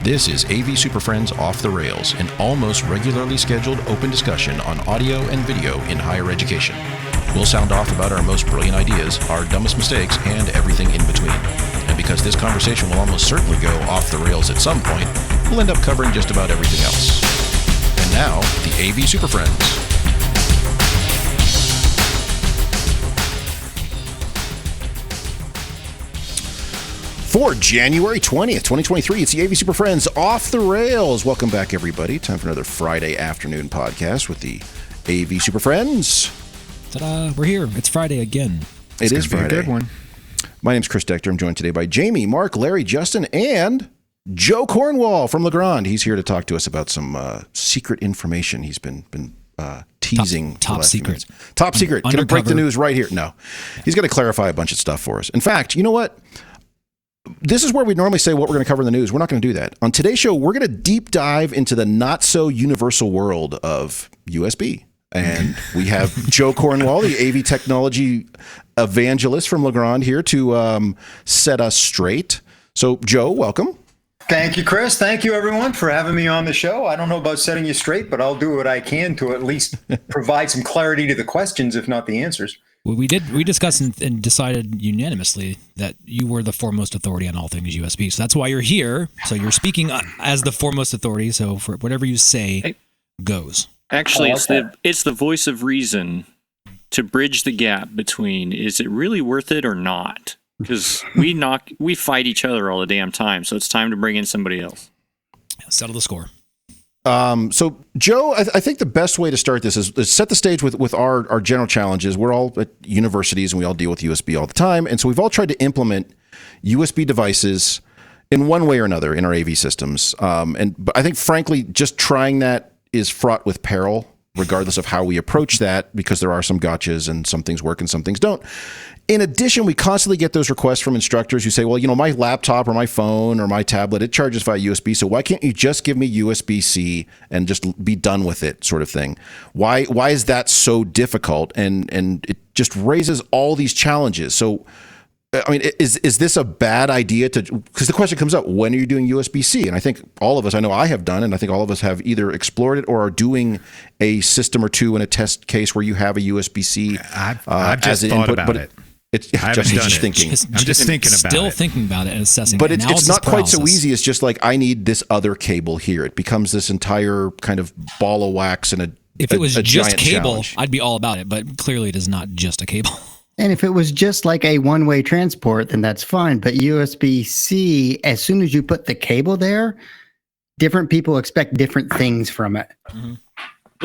This is AV SuperFriends Off the Rails, an almost regularly scheduled open discussion on audio and video in higher education. We'll sound off about our most brilliant ideas, our dumbest mistakes, and everything in between. And because this conversation will almost certainly go off the rails at some point, we'll end up covering just about everything else. And now, the AV SuperFriends. For January 20th, 2023, it's the AV SuperFriends Off the Rails. Welcome back, everybody. Time for another Friday afternoon podcast with the AV SuperFriends. Ta-da! We're here. It's Friday again. It is Friday. A good one. My name's Chris Decter. I'm joined today by Jamie, Mark, Larry, Justin, and Joe Cornwall from Legrand. He's here to talk to us about some secret information he's been teasing. Top secret. Top secret. Going to break the news right here. No. He's going to clarify a bunch of stuff for us. In fact, you know what? This is where we normally say what we're going to cover in the news. We're not going to do that. On today's show, we're going to deep dive into the not-so-universal world of USB. And we have Joe Cornwall, the AV technology evangelist from Legrand, here to set us straight. So, Joe, welcome. Thank you, Chris. Thank you, everyone, for having me on the show. I don't know about setting you straight, but I'll do what I can to at least provide some clarity to the questions, if not the answers. Well, we discussed and decided unanimously that you were the foremost authority on all things USB. So that's why you're here. So you're speaking as the foremost authority. So for whatever you say goes. Actually, it's the voice of reason to bridge the gap between is it really worth it or not? Because we fight each other all the damn time. So it's time to bring in somebody else. Settle the score. So, Joe, I think the best way to start this is set the stage with our general challenges. We're all at universities and we all deal with USB all the time. And so we've all tried to implement USB devices in one way or another in our AV systems. But I think, frankly, just trying that is fraught with peril, regardless of how we approach that, because there are some gotchas and some things work and some things don't. In addition, we constantly get those requests from instructors who say, well, you know, my laptop or my phone or my tablet, it charges via USB. So why can't you just give me USB-C and just be done with it, sort of thing? Why is that so difficult? And it just raises all these challenges. So, I mean, is this a bad idea because the question comes up, when are you doing USB-C? And I think all of us, I know I have done, and I think all of us have either explored it or are doing a system or two in a test case where you have a USB-C I've just thought input, about it. It's just thinking. I'm just thinking about it. Still thinking about it and assessing. But it's not quite so easy. It's just like, I need this other cable here. It becomes this entire kind of ball of wax and if it was just cable, challenge. I'd be all about it. But clearly, it is not just a cable. And if it was just like a one-way transport, then that's fine. But USB-C, as soon as you put the cable there, different people expect different things from it. Mm-hmm.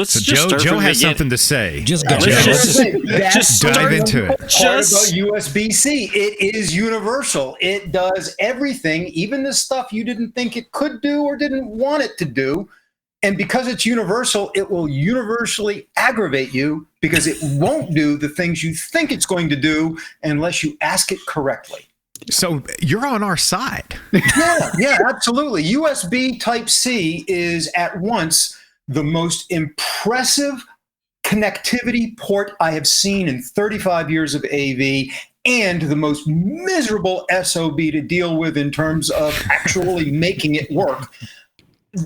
So Joe has something to say. Just go. Just dive into it. Part about USB-C, it is universal. It does everything, even the stuff you didn't think it could do or didn't want it to do. And because it's universal, it will universally aggravate you because it won't do the things you think it's going to do unless you ask it correctly. So you're on our side. Yeah, absolutely. USB Type-C is at once the most impressive connectivity port I have seen in 35 years of AV and the most miserable SOB to deal with in terms of actually making it work.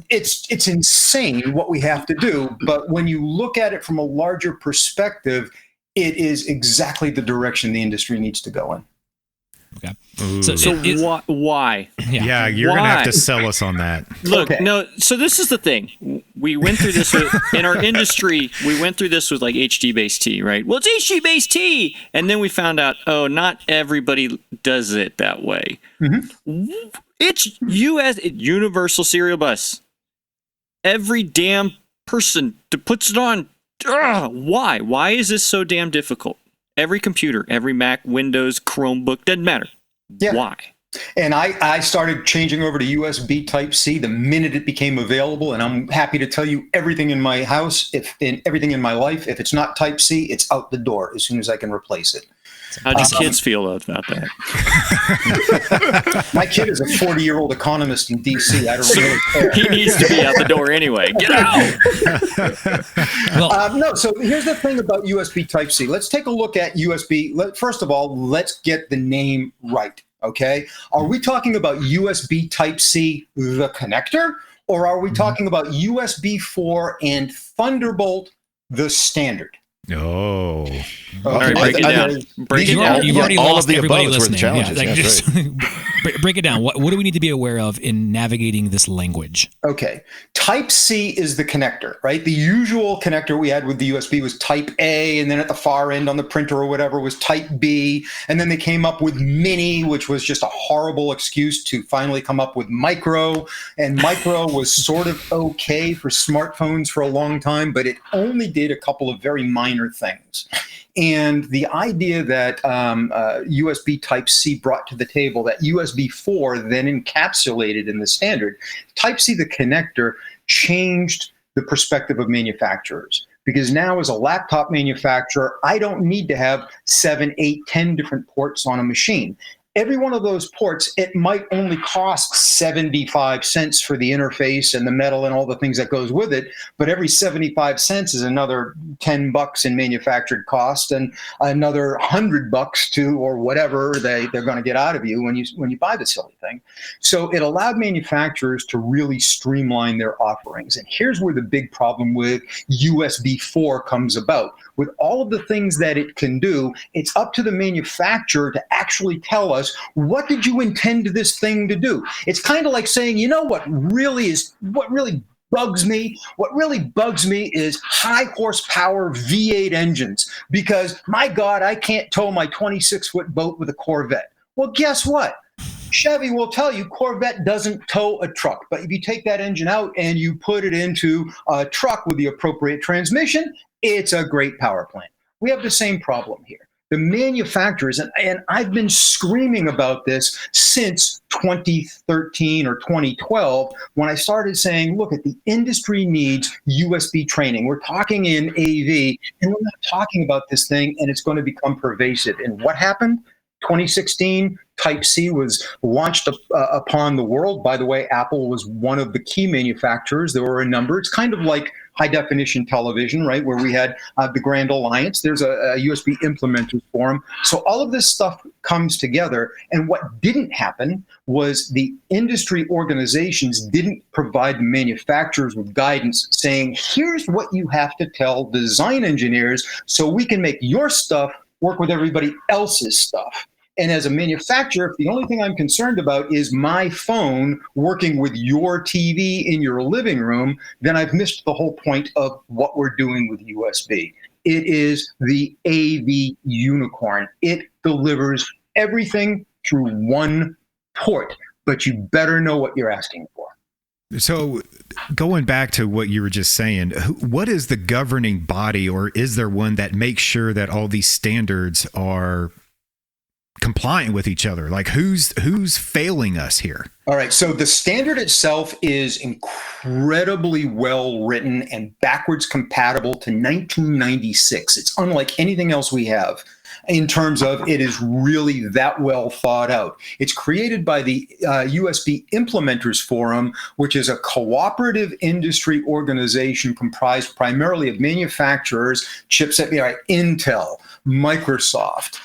It's insane what we have to do, but when you look at it from a larger perspective, it is exactly the direction the industry needs to go in. Okay. So why? Yeah, you're going to have to sell us on that. Look, no, so this is the thing. We went through this in our industry. We went through this with like HDBT, right? Well, it's HDBT. And then we found out, oh, not everybody does it that way. Mm-hmm. It's universal serial bus. Every damn person that puts it on. Why? Why is this so damn difficult? Every computer, every Mac, Windows, Chromebook, doesn't matter. Yeah. Why? And I started changing over to USB Type-C the minute it became available, and I'm happy to tell you everything in my house, everything in my life, if it's not Type-C, it's out the door as soon as I can replace it. How do kids feel about that? My kid is a 40-year-old economist in D.C. I don't really care. He needs to be out the door anyway. Get out! No, so here's the thing about USB Type-C. Let's take a look at USB. First of all, let's get the name right. Okay. Are we talking about USB Type-C, the connector, or are we talking about USB 4 and Thunderbolt, the standard? Oh. All right, break it down. Break it down. You've already all lost of the everybody above is where the listening. challenge is. Yeah, That's just break it down. What do we need to be aware of in navigating this language? Okay. Type-C is the connector, right? The usual connector we had with the USB was Type A, and then at the far end on the printer or whatever was Type B. And then they came up with Mini, which was just a horrible excuse to finally come up with Micro. And Micro was sort of okay for smartphones for a long time, but it only did a couple of very minor things. And the idea that USB Type-C brought to the table, that USB 4 then encapsulated in the standard, Type-C, the connector, changed the perspective of manufacturers. Because now as a laptop manufacturer, I don't need to have 7, 8, 10 different ports on a machine. Every one of those ports, it might only cost 75 cents for the interface and the metal and all the things that goes with it, but every 75 cents is another $10 in manufactured cost and another $100 to, or whatever they're going to get out of you when you buy the silly thing. So it allowed manufacturers to really streamline their offerings. And here's where the big problem with USB 4 comes about. With all of the things that it can do, it's up to the manufacturer to actually tell us, what did you intend this thing to do? It's kind of like saying, you know what really bugs me? What really bugs me is high horsepower V8 engines, because my God, I can't tow my 26-foot boat with a Corvette. Well, guess what? Chevy will tell you Corvette doesn't tow a truck, but if you take that engine out and you put it into a truck with the appropriate transmission, it's a great power plant. We have the same problem here. The manufacturers, and I've been screaming about this since 2013 or 2012, when I started saying, look, the industry needs USB training. We're talking in AV, and we're not talking about this thing, and it's going to become pervasive. And what happened? 2016, Type-C was launched upon the world. By the way, Apple was one of the key manufacturers. There were a number. It's kind of like high-definition television, right, where we had the Grand Alliance. There's a USB implementers forum. So all of this stuff comes together. And what didn't happen was the industry organizations didn't provide the manufacturers with guidance saying, here's what you have to tell design engineers so we can make your stuff work with everybody else's stuff. And as a manufacturer, if the only thing I'm concerned about is my phone working with your TV in your living room, then I've missed the whole point of what we're doing with USB. It is the AV unicorn. It delivers everything through one port, but you better know what you're asking for. So going back to what you were just saying, what is the governing body, or is there one that makes sure that all these standards are compliant with each other? Like who's failing us here? All right. So the standard itself is incredibly well written and backwards compatible to 1996. It's unlike anything else we have in terms of it is really that well thought out. It's created by the USB Implementers Forum, which is a cooperative industry organization comprised primarily of manufacturers, chipset, Intel, Microsoft,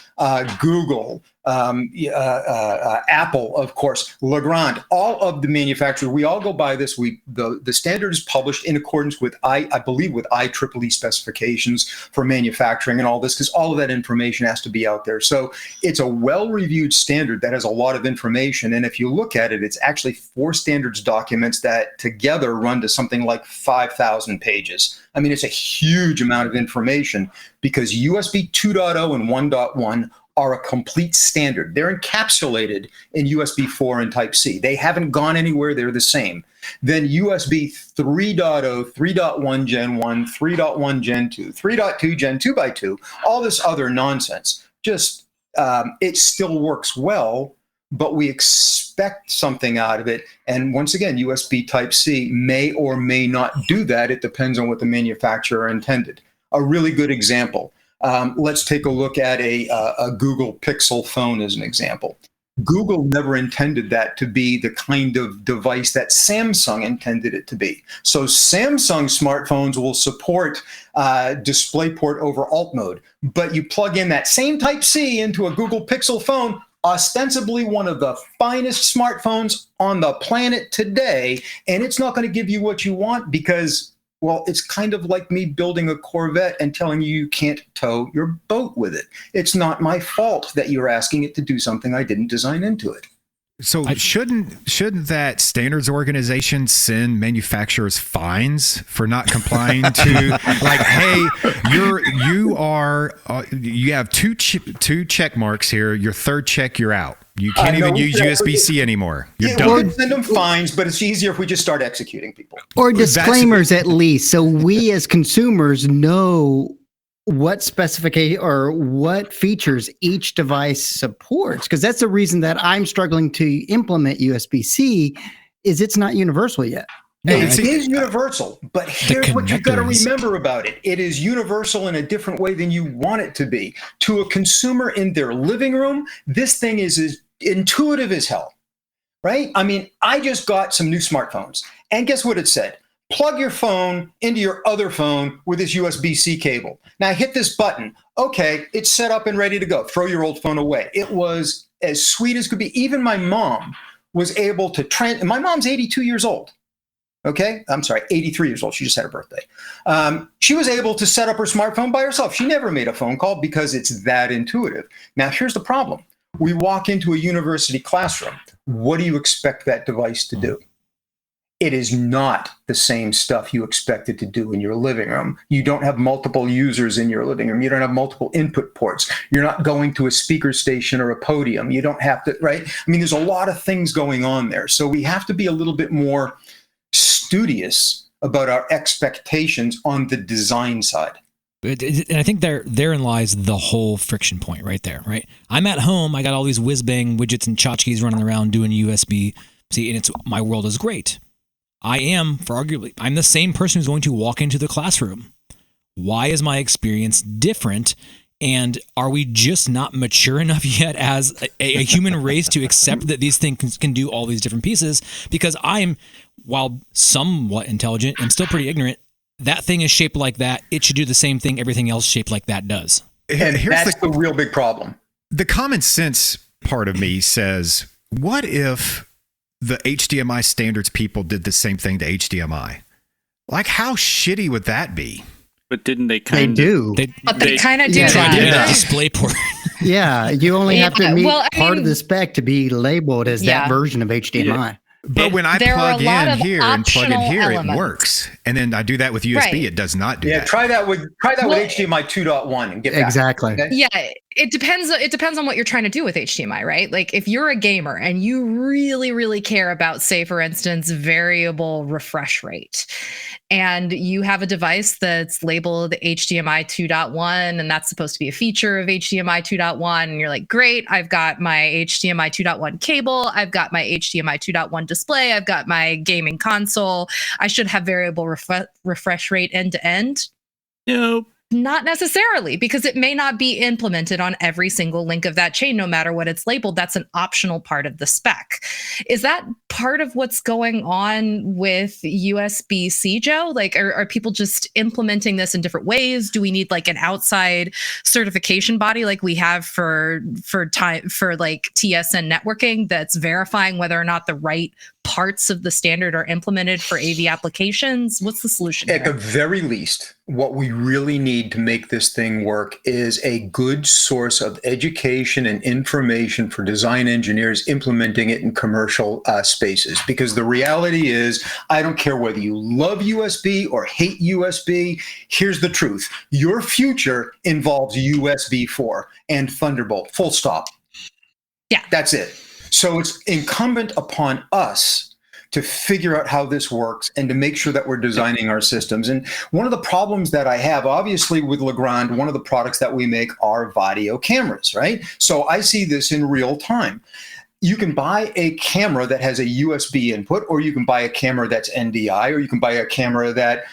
Google, Apple, of course, Legrand, all of the manufacturers. We all go by this. The standard is published in accordance with I believe with IEEE specifications for manufacturing and all this, because all of that information has to be out there. So it's a well-reviewed standard that has a lot of information. And if you look at it, it's actually 4 standards documents that together run to something like 5,000 pages. I mean, it's a huge amount of information, because USB 2.0 and 1.1 are a complete standard. They're encapsulated in USB 4 and Type-C. They haven't gone anywhere. They're the same. Then USB 3.0, 3.1 Gen 1, 3.1 Gen 2, 3.2 Gen 2x2, all this other nonsense. Just, it still works well, but we expect something out of it. And once again, USB Type-C may or may not do that. It depends on what the manufacturer intended. A really good example. Let's take a look at a Google Pixel phone as an example. Google never intended that to be the kind of device that Samsung intended it to be. So Samsung smartphones will support DisplayPort over alt mode, but you plug in that same Type-C into a Google Pixel phone, ostensibly one of the finest smartphones on the planet today, and it's not going to give you what you want because, well, it's kind of like me building a Corvette and telling you you can't tow your boat with it. It's not my fault that you're asking it to do something I didn't design into it. So shouldn't that standards organization send manufacturers fines for not complying to like, hey, you have two check marks here. Your third check, you're out. You can't even use USB-C anymore. You're done. We'll send them fines, but it's easier if we just start executing people. Or disclaimers at least, so we as consumers know what specification or what features each device supports, because that's the reason that I'm struggling to implement USB-C is it's not universal yet. It is universal, but here's what you've got to remember about it. It is universal in a different way than you want it to be. To a consumer in their living room, this thing is as intuitive as hell, right? I mean, I just got some new smartphones, and guess what it said? Plug your phone into your other phone with this USB-C cable. Now hit this button. Okay, it's set up and ready to go. Throw your old phone away. It was as sweet as could be. Even my mom was able to my mom's 82 years old. Okay, I'm sorry, 83 years old. She just had her birthday. She was able to set up her smartphone by herself. She never made a phone call because it's that intuitive. Now here's the problem. We walk into a university classroom. What do you expect that device to do? It is not the same stuff you expect it to do in your living room. You don't have multiple users in your living room. You don't have multiple input ports. You're not going to a speaker station or a podium. You don't have to, right? I mean, there's a lot of things going on there. So we have to be a little bit more studious about our expectations on the design side. And I think therein lies the whole friction point right there, right? I'm at home. I got all these whiz-bang widgets and tchotchkes running around doing USB-C, and my world is great. I'm the same person who's going to walk into the classroom. Why is my experience different? And are we just not mature enough yet as a human race to accept that these things can do all these different pieces? Because while somewhat intelligent, I'm still pretty ignorant. That thing is shaped like that. It should do the same thing everything else shaped like that does. And that's the real big problem. The common sense part of me says, what if the HDMI standards people did the same thing to HDMI? Like, how shitty would that be? But didn't they kind of? They do. They kind of do Tried that. to get a display port. Yeah, you only have to meet well, part of the spec to be labeled as that version of HDMI. Yeah. But when I plug in here and plug in here, it works. And then I do that with USB, it does not do that. Try that with HDMI 2.1 and get back. Exactly. Okay? Yeah, it depends on what you're trying to do with HDMI, right? Like if you're a gamer and you really, really care about, say, for instance, variable refresh rate, and you have a device that's labeled HDMI 2.1, and that's supposed to be a feature of HDMI 2.1, and you're like, great, I've got my HDMI 2.1 cable, I've got my HDMI 2.1 display, I've got my gaming console, I should have variable refresh rate end to end. Nope. Not necessarily, because it may not be implemented on every single link of that chain, no matter what it's labeled. That's an optional part of the spec. Is that part of what's going on with USB-C, Joe? Like, are people just implementing this in different ways? Do we need like an outside certification body like we have for like TSN networking that's verifying whether or not the right parts of the standard are implemented for AV applications? What's the solution At here? the very least, what we really need to make this thing work is a good source of education and information for design engineers implementing it in commercial spaces. Because the reality is, I don't care whether you love USB or hate USB, here's the truth. Your future involves USB 4 and Thunderbolt, full stop. Yeah. That's it. So it's incumbent upon us to figure out how this works and to make sure that we're designing our systems. And one of the problems that I have, obviously with Legrand, one of the products that we make are Vadio cameras, right? So I see this in real time. You can buy a camera that has a USB input, or you can buy a camera that's NDI, or you can buy a camera that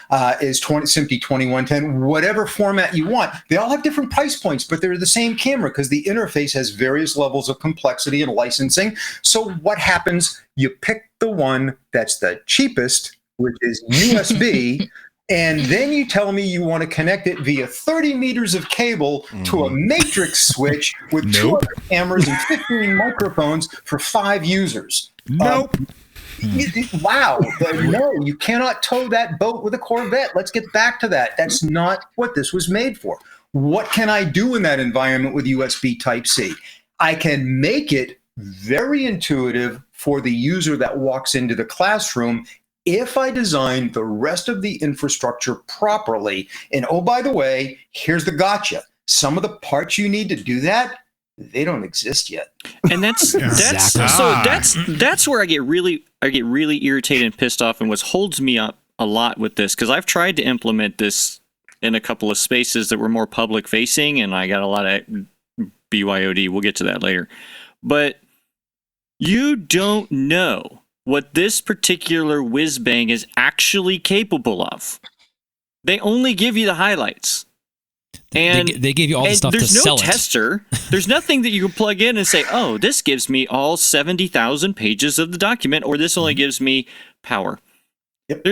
is SMPTE 2110, whatever format you want. They all have different price points, but they're the same camera because the interface has various levels of complexity and licensing. So what happens? You pick the one that's the cheapest, which is USB, And then you tell me you want to connect it via 30 meters of cable to a matrix switch with 200 cameras and 15 microphones for 5 users. Nope. Wow. No, you cannot tow that boat with a Corvette. Let's get back to that. That's not what this was made for. What can I do in that environment with USB Type-C? I can make it very intuitive for the user that walks into the classroom if I design the rest of the infrastructure properly. And oh, by the way, here's the gotcha. Some of the parts you need to do that, they don't exist yet. And that's where I get really irritated and pissed off, and what holds me up a lot with this, because I've tried to implement this in a couple of spaces that were more public facing, and I got a lot of BYOD. We'll get to that later. But you don't know what this particular whiz-bang is actually capable of. They only give you the highlights. And they give you all the stuff to sell it. There's no tester. There's nothing that you can plug in and say, oh, this gives me all 70,000 pages of the document, or this only gives me power. Yep.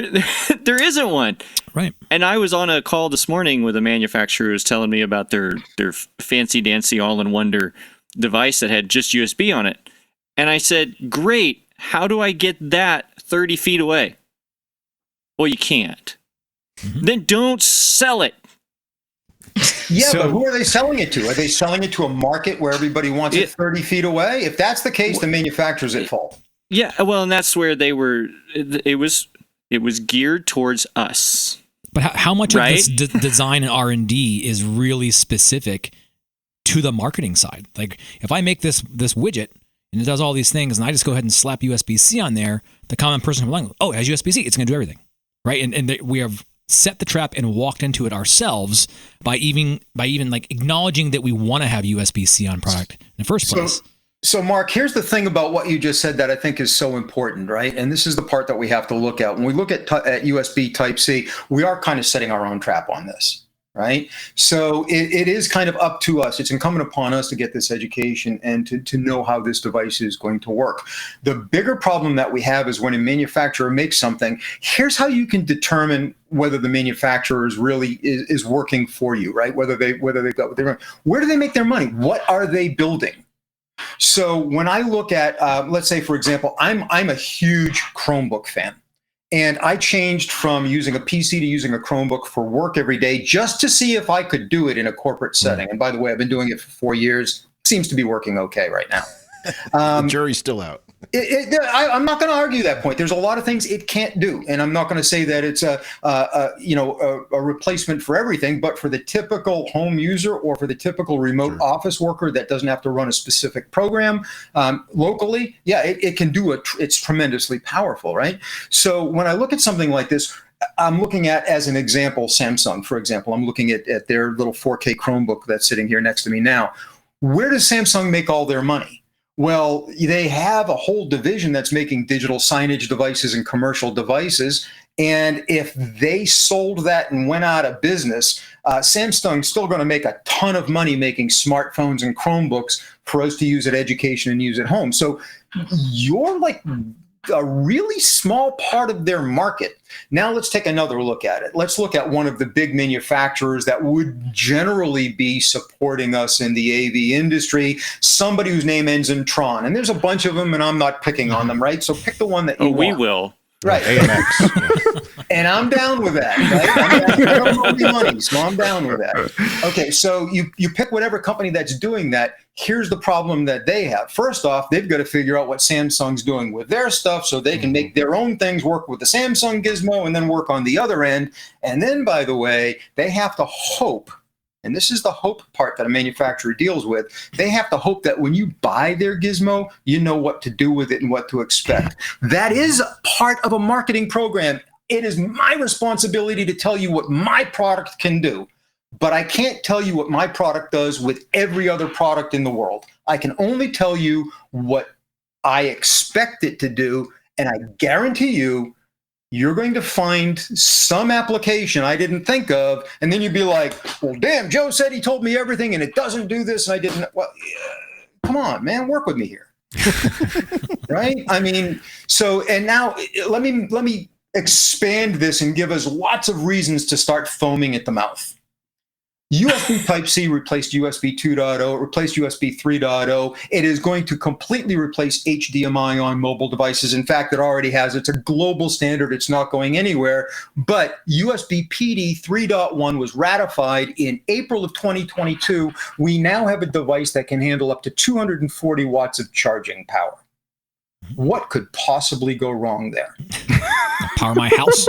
There isn't one. Right. And I was on a call this morning with a manufacturer who was telling me about their fancy-dancy all-in-wonder device that had just USB on it. And I said, great, how do I get that 30 feet away? Well, you can't. Then don't sell it. Yeah, but who are they selling it to? Are they selling it to a market where everybody wants it 30 feet away? If that's the case, the manufacturer's at fault. Yeah, well, and that's where they were. It was geared towards us. But how much of this design and R&D is really specific to the marketing side? Like, if I make this widget and it does all these things, and I just go ahead and slap USB-C on there, the common person will be like, oh, it has USB-C, it's going to do everything, right? And we have set the trap and walked into it ourselves by even like acknowledging that we want to have USB-C on product in the first place. So Mark, here's the thing about what you just said that I think is so important, right? And this is the part that we have to look at. When we look at USB Type-C, we are kind of setting our own trap on this, right? So it is kind of up to us. It's incumbent upon us to get this education and to know how this device is going to work. The bigger problem that we have is when a manufacturer makes something, here's how you can determine whether the manufacturer is really is working for you, right? Whether they've got what they're doing. Where do they make their money? What are they building? So when I look at, let's say, for example, I'm a huge Chromebook fan. And I changed from using a PC to using a Chromebook for work every day just to see if I could do it in a corporate setting. And by the way, I've been doing it for 4 years. Seems to be working okay right now. The jury's still out. I'm not going to argue that point. There's a lot of things it can't do, and I'm not going to say that it's a replacement for everything. But for the typical home user or for the typical remote office worker that doesn't have to run a specific program locally, yeah, it can do it. It's tremendously powerful, right? So when I look at something like this, I'm looking at, as an example, Samsung, for example. I'm looking at their little 4K Chromebook that's sitting here next to me now. Where does Samsung make all their money? Well, they have a whole division that's making digital signage devices and commercial devices. And if they sold that and went out of business, Samsung's still going to make a ton of money making smartphones and Chromebooks for us to use at education and use at home. So you're like a really small part of their market. Now let's take another look at it. Let's look at one of the big manufacturers that would generally be supporting us in the AV industry, somebody whose name ends in Tron. And there's a bunch of them, and I'm not picking on them, right? So pick the one that you want. We will. Right. AMX. And I'm down with that, right? I don't know any money, so I'm down with that. Okay, so you pick whatever company that's doing that. Here's the problem that they have. First off, they've got to figure out what Samsung's doing with their stuff so they can make their own things work with the Samsung gizmo and then work on the other end. And then, by the way, they have to hope, and this is the hope part that a manufacturer deals with, they have to hope that when you buy their gizmo, you know what to do with it and what to expect. That is part of a marketing program. It is my responsibility to tell you what my product can do, but I can't tell you what my product does with every other product in the world. I can only tell you what I expect it to do, and I guarantee you're going to find some application I didn't think of, and then you'd be like, well, damn, Joe said he told me everything, and it doesn't do this, and I didn't. Well, come on, man, work with me here. Right? I mean, so, and now let me expand this and give us lots of reasons to start foaming at the mouth. USB Type-C replaced USB 2.0, it replaced USB 3.0. It is going to completely replace HDMI on mobile devices. In fact, it already has. It's a global standard. It's not going anywhere. But USB PD 3.1 was ratified in April of 2022. We now have a device that can handle up to 240 watts of charging power. What could possibly go wrong there? Power my house.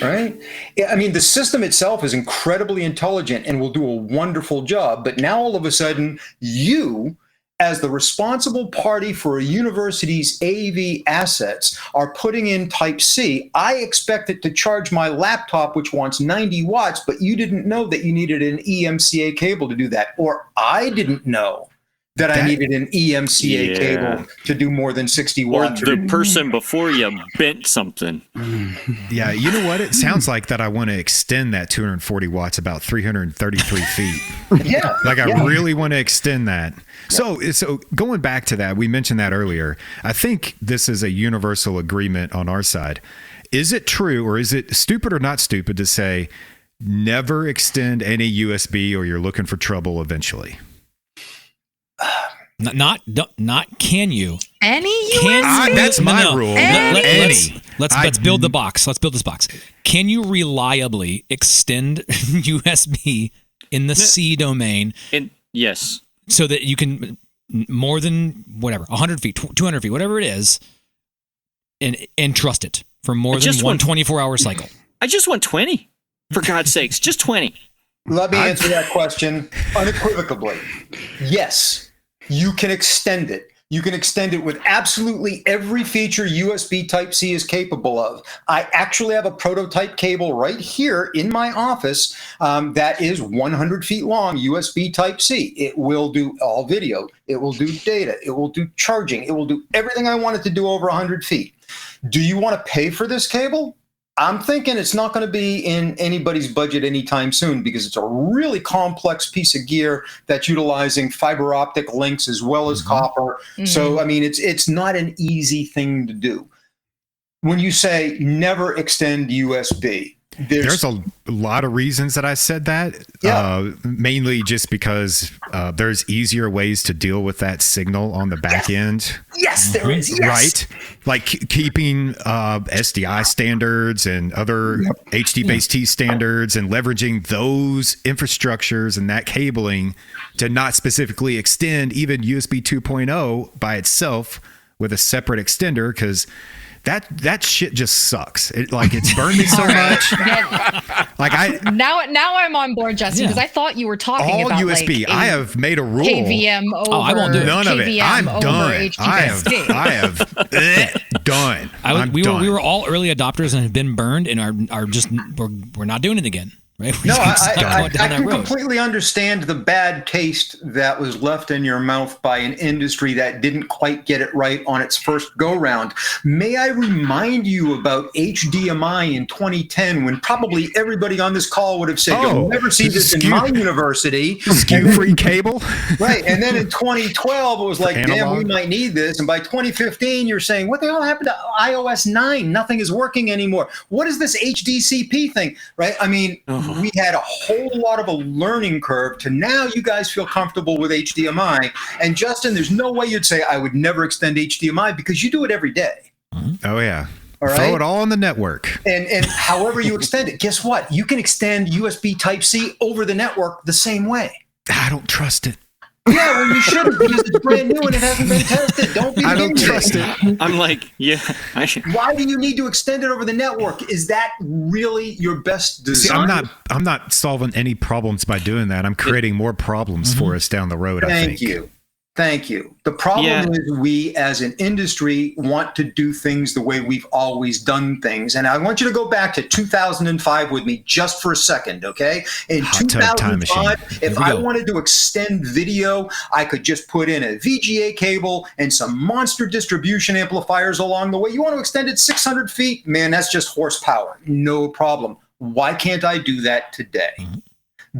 Right? I mean, the system itself is incredibly intelligent and will do a wonderful job. But now all of a sudden, you, as the responsible party for a university's AV assets, are putting in Type-C. I expect it to charge my laptop, which wants 90 watts, but you didn't know that you needed an EMCA cable to do that. Or I didn't know that I needed an EMCA cable to do more than 60 watts. Or the person before you bent something. Yeah, you know what? It sounds like that I want to extend that 240 watts about 333 feet. Yeah. Like I really want to extend that. So going back to that, we mentioned that earlier. I think this is a universal agreement on our side. Is it true, or is it stupid or not stupid to say never extend any USB or you're looking for trouble eventually? Not can you? Any USB? That's my rule. Let's build the box. Let's build this box. Can you reliably extend USB in the C domain? Yes. So that you can more than 100 feet, 200 feet, whatever it is, and trust it for more than one 24-hour cycle. I just want 20. For God's sakes, just 20. Let me answer that question unequivocally. Yes. You can extend it. You can extend it with absolutely every feature USB Type-C is capable of. I actually have a prototype cable right here in my office that is 100 feet long, USB Type-C. It will do all video. It will do data. It will do charging. It will do everything I want it to do over 100 feet. Do you want to pay for this cable? I'm thinking it's not going to be in anybody's budget anytime soon because it's a really complex piece of gear that's utilizing fiber optic links as well as copper. So, I mean, it's not an easy thing to do. When you say never extend USB, there's a lot of reasons that I said that. Mainly just because there's easier ways to deal with that signal on the back end. Yes, there is. Yes. Right? Like keeping SDI standards and other HDBT standards and leveraging those infrastructures and that cabling to not specifically extend even USB 2.0 by itself with a separate extender, because that shit just sucks. It's burned me so much. Now I'm on board, Justin, because I thought you were talking all about USB. I have made a rule. KVM over. I won't do it. None of it. I'm done. I have done. We were all early adopters and have been burned and are just we're not doing it again. Right? No, I can completely understand the bad taste that was left in your mouth by an industry that didn't quite get it right on its first go-round. May I remind you about HDMI in 2010, when probably everybody on this call would have said, you'll never see this in my university. Skew-free cable. Right, and then in 2012, it was like, damn, we might need this. And by 2015, you're saying, what the hell happened to iOS 9? Nothing is working anymore. What is this HDCP thing, right? I mean, we had a whole lot of a learning curve to now you guys feel comfortable with HDMI. And Justin, there's no way you'd say I would never extend HDMI because you do it every day. Oh, yeah. All right? Throw it all on the network. And however you extend it, guess what? You can extend USB Type-C over the network the same way. I don't trust it. Yeah, well, you shouldn't because it's brand new and it hasn't been tested. Don't be. I don't trust it. I'm like, Why do you need to extend it over the network? Is that really your best design? See, I'm not solving any problems by doing that. I'm creating more problems for us down the road. Thank you. Thank you. The problem is we as an industry want to do things the way we've always done things. And I want you to go back to 2005 with me just for a second, okay? In 2005, if I wanted to extend video, I could just put in a VGA cable and some monster distribution amplifiers along the way. You want to extend it 600 feet? Man, that's just horsepower. No problem. Why can't I do that today?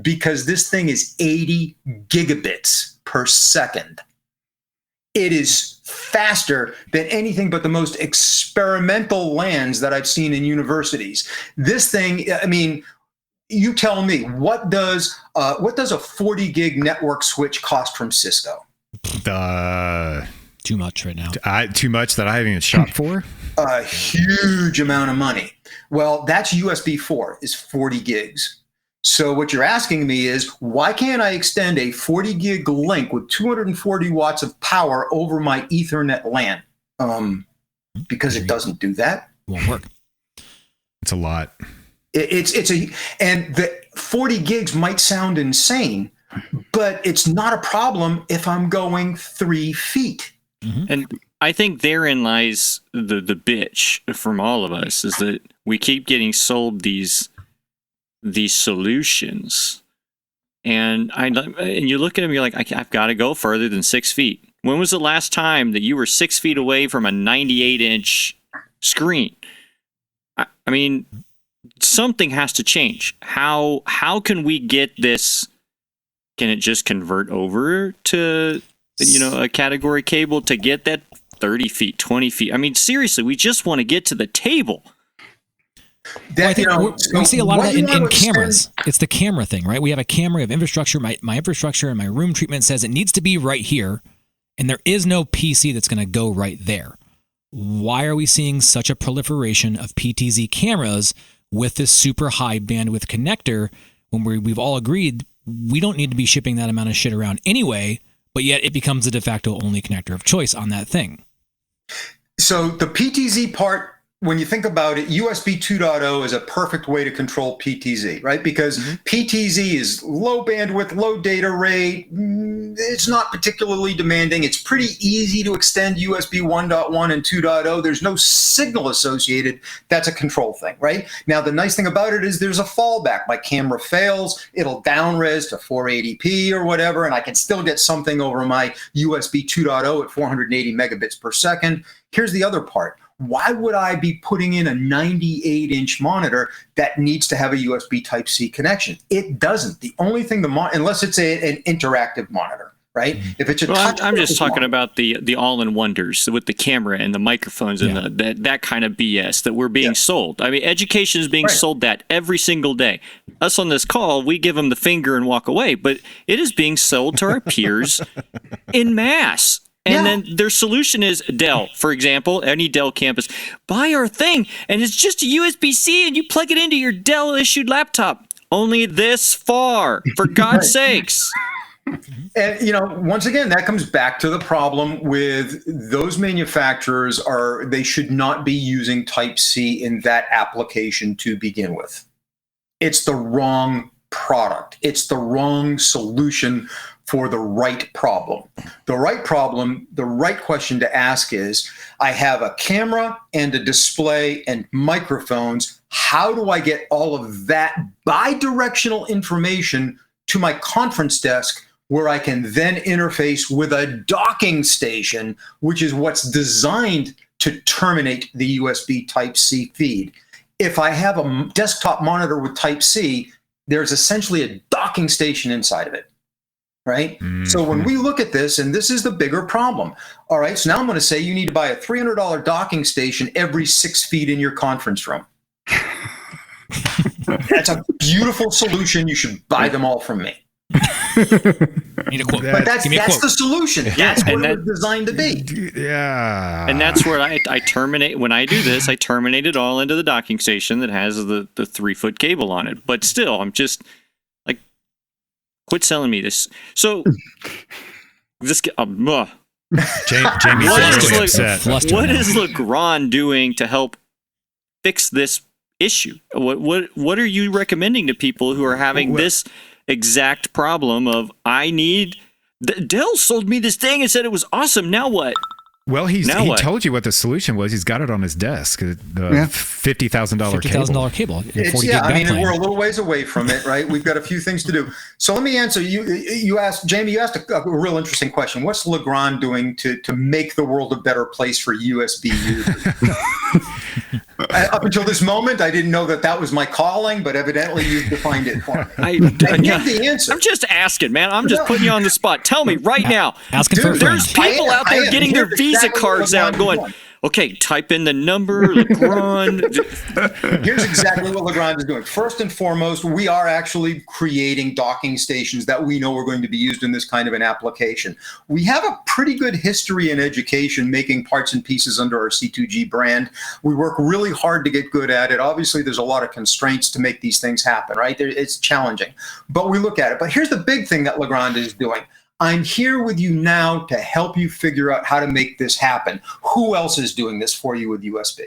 Because this thing is 80 gigabits per second. It is faster than anything but the most experimental LANs that I've seen in universities. This thing, I mean, you tell me, what does a 40 gig network switch cost from Cisco? Too much right now. Too much that I haven't even shopped for? A huge amount of money. Well, that's USB 4 is 40 gigs. So what you're asking me is, why can't I extend a 40 gig link with 240 watts of power over my Ethernet LAN? Because it doesn't do that. Won't work. It's a lot. And the 40 gigs might sound insane, but it's not a problem if I'm going 3 feet. Mm-hmm. And I think therein lies the bitch from all of us, is that we keep getting sold these solutions, and you look at them, you're like, I've got to go further than 6 feet. When was the last time that you were 6 feet away from a 98-inch screen? I mean, something has to change. How can we get this? Can it just convert over to, a category cable to get that 30 feet, 20 feet? I mean, seriously, we just want to get to the table. Well, I think we see a lot of that in cameras. It's the camera thing, right? We have a camera, we have infrastructure. My infrastructure and my room treatment says it needs to be right here, and there is no PC that's going to go right there. Why are we seeing such a proliferation of PTZ cameras with this super high bandwidth connector when we've all agreed we don't need to be shipping that amount of shit around anyway, but yet it becomes the de facto only connector of choice on that thing? So the PTZ part, when you think about it, USB 2.0 is a perfect way to control PTZ, right? Because PTZ is low bandwidth, low data rate. It's not particularly demanding. It's pretty easy to extend USB 1.1 and 2.0. There's no signal associated. That's a control thing, right? Now, the nice thing about it is there's a fallback. My camera fails, it'll down-res to 480p or whatever, and I can still get something over my USB 2.0 at 480 megabits per second. Here's the other part. Why would I be putting in a 98-inch monitor that needs to have a USB Type-C connection? It doesn't. The only thing unless it's an interactive monitor, right? If it's I'm just talking about the all-in-wonders with the camera and the microphones and that kind of BS that we're being sold. I mean, education is being sold that every single day. Us on this call, we give them the finger and walk away, but it is being sold to our peers in mass. And then their solution is Dell, for example, any Dell campus. Buy our thing, and it's just a USB-C, and you plug it into your Dell-issued laptop. Only this far, for God's sakes. And, once again, that comes back to the problem with those manufacturers they should not be using Type-C in that application to begin with. It's the wrong product. It's the wrong solution for the right problem. The right question to ask is, I have a camera and a display and microphones. How do I get all of that bidirectional information to my conference desk where I can then interface with a docking station, which is what's designed to terminate the USB Type-C feed? If I have a desktop monitor with Type-C, there's essentially a docking station inside of it. Right? Mm-hmm. So when we look at this, and this is the bigger problem. All right, so now I'm going to say you need to buy a $300 docking station every 6 feet in your conference room. That's a beautiful solution. You should buy them all from me. Need a quote. But that's the solution. That's what it was designed to be. Yeah. And that's where I terminate. When I do this, I terminate it all into the docking station that has the 3-foot cable on it. But still, I'm just like, quit selling me this. So this Jamie's really upset. What is Legrand doing to help fix this issue? What are you recommending to people who are having this exact problem of, Dell sold me this thing and said it was awesome. Now what? Well, he told you what the solution was. He's got it on his desk. The $50,000 cable. We're a little ways away from it, right? We've got a few things to do. So let me answer. You asked, Jamie, you asked a real interesting question. What's Legrand doing to make the world a better place for USB users? Up until this moment, I didn't know that was my calling, but evidently you've defined it for me. Here's the answer. I'm just asking, man. I'm just putting you on the spot. Tell me right now. Asking for a friend. There's people out there getting their Visa cards out going, okay, type in the number, Legrand. Here's exactly what Legrand is doing. First and foremost, we are actually creating docking stations that we know are going to be used in this kind of an application. We have a pretty good history in education making parts and pieces under our C2G brand. We work really hard to get good at it. Obviously, there's a lot of constraints to make these things happen, right? It's challenging, but we look at it. But here's the big thing that Legrand is doing. I'm here with you now to help you figure out how to make this happen. Who else is doing this for you with USB?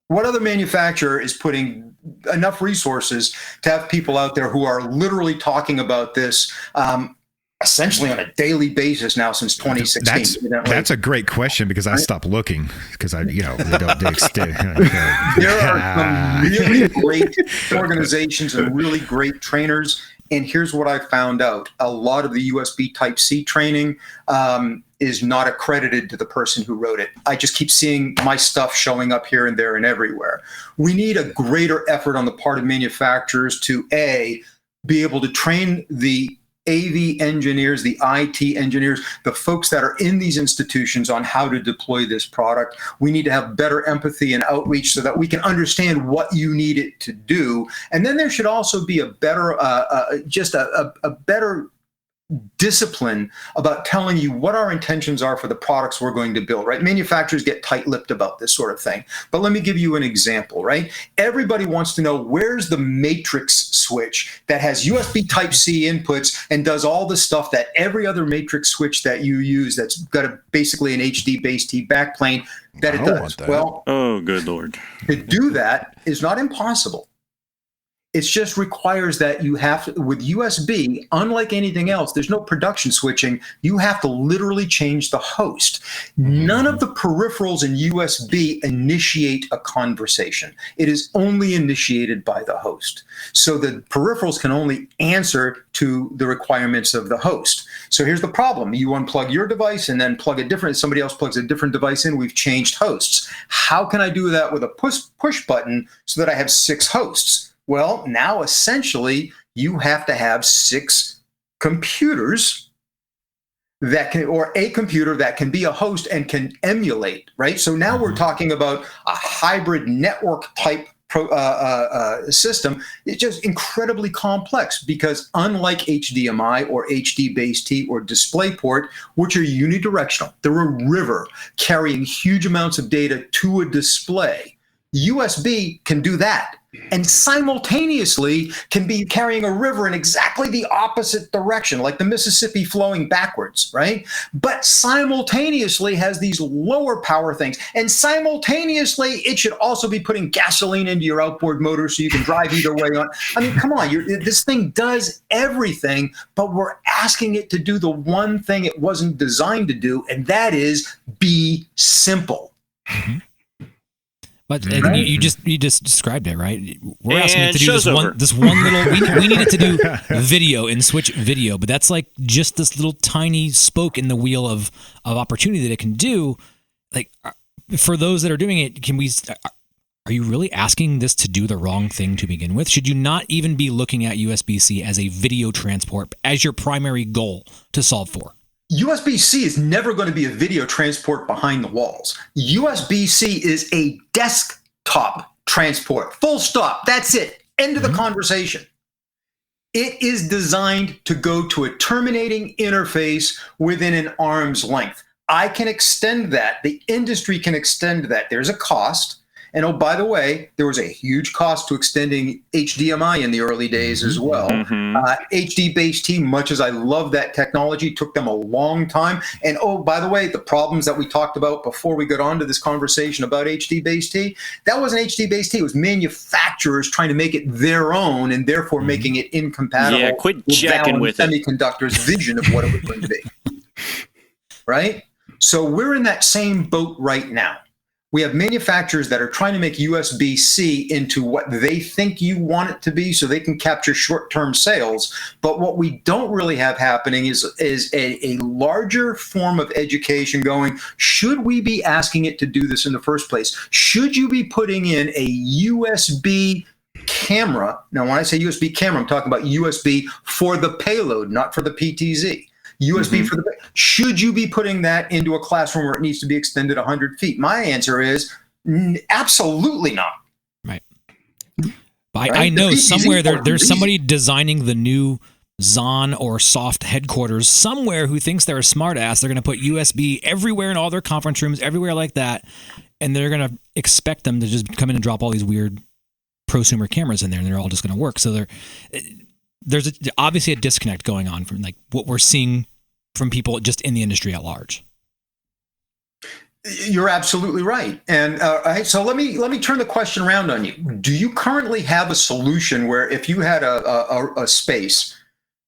What other manufacturer is putting enough resources to have people out there who are literally talking about this essentially on a daily basis now since 2016? That's a great question because I stopped looking because we don't do There are some really great organizations and really great trainers. And here's what I found out. A lot of the USB Type-C training is not accredited to the person who wrote it. I just keep seeing my stuff showing up here and there and everywhere. We need a greater effort on the part of manufacturers to, A, be able to train the AV engineers, the IT engineers, the folks that are in these institutions on how to deploy this product. We need to have better empathy and outreach so that we can understand what you need it to do. And then there should also be a better, a better discipline about telling you what our intentions are for the products we're going to build, right? Manufacturers get tight-lipped about this sort of thing. But let me give you an example, right? Everybody wants to know where's the matrix switch that has USB Type-C inputs and does all the stuff that every other matrix switch that you use that's got basically an HDBT backplane that it does. Well, oh, good Lord. To do that is not impossible. It just requires that you have to, with USB, unlike anything else, there's no production switching. You have to literally change the host. None of the peripherals in USB initiate a conversation. It is only initiated by the host. So the peripherals can only answer to the requirements of the host. So here's the problem. You unplug your device and then somebody else plugs a different device in. We've changed hosts. How can I do that with a push button so that I have 6 hosts? Well, now essentially you have to have 6 computers that can, or a computer that can be a host and can emulate, right? So now we're talking about a hybrid network type system. It's just incredibly complex because unlike HDMI or HDBT or DisplayPort, which are unidirectional, they're a river carrying huge amounts of data to a display. USB can do that and simultaneously can be carrying a river in exactly the opposite direction, like the Mississippi flowing backwards, right? But simultaneously has these lower power things. And simultaneously, it should also be putting gasoline into your outboard motor so you can drive either way on. I mean, come on, this thing does everything, but we're asking it to do the one thing it wasn't designed to do, and that is be simple. Mm-hmm. But you just described it, right? We're asking it to do this one little. We need it to do video and switch video, but that's like just this little tiny spoke in the wheel of opportunity that it can do. Like for those that are doing it, are you really asking this to do the wrong thing to begin with? Should you not even be looking at USB-C as a video transport as your primary goal to solve for? USB-C is never going to be a video transport behind the walls. USB-C is a desktop transport. Full stop. That's it. End of the conversation. It is designed to go to a terminating interface within an arm's length. I can extend that. The industry can extend that. There's a cost. And oh, by the way, there was a huge cost to extending HDMI in the early days as well. HDBT, much as I love that technology, took them a long time. And oh, by the way, the problems that we talked about before we got on to this conversation about HDBT, that wasn't HDBT. It was manufacturers trying to make it their own and therefore making it incompatible with semiconductors' vision of what it was going to be. Right? So we're in that same boat right now. We have manufacturers that are trying to make USB-C into what they think you want it to be so they can capture short-term sales. But what we don't really have happening is a larger form of education going, should we be asking it to do this in the first place? Should you be putting in a USB camera? Now, when I say USB camera, I'm talking about USB for the payload, not for the PTZ. USB for the. Should you be putting that into a classroom where it needs to be extended 100 feet? My answer is absolutely not. Right. I know somewhere there's somebody designing the new Zon or Soft headquarters somewhere who thinks they're a smart ass. They're going to put USB everywhere in all their conference rooms, everywhere like that, and they're going to expect them to just come in and drop all these weird prosumer cameras in there, and they're all just going to work. So there's obviously a disconnect going on from like what we're seeing from people just in the industry at large. You're absolutely right. And so let me turn the question around on you. Do you currently have a solution where if you had a space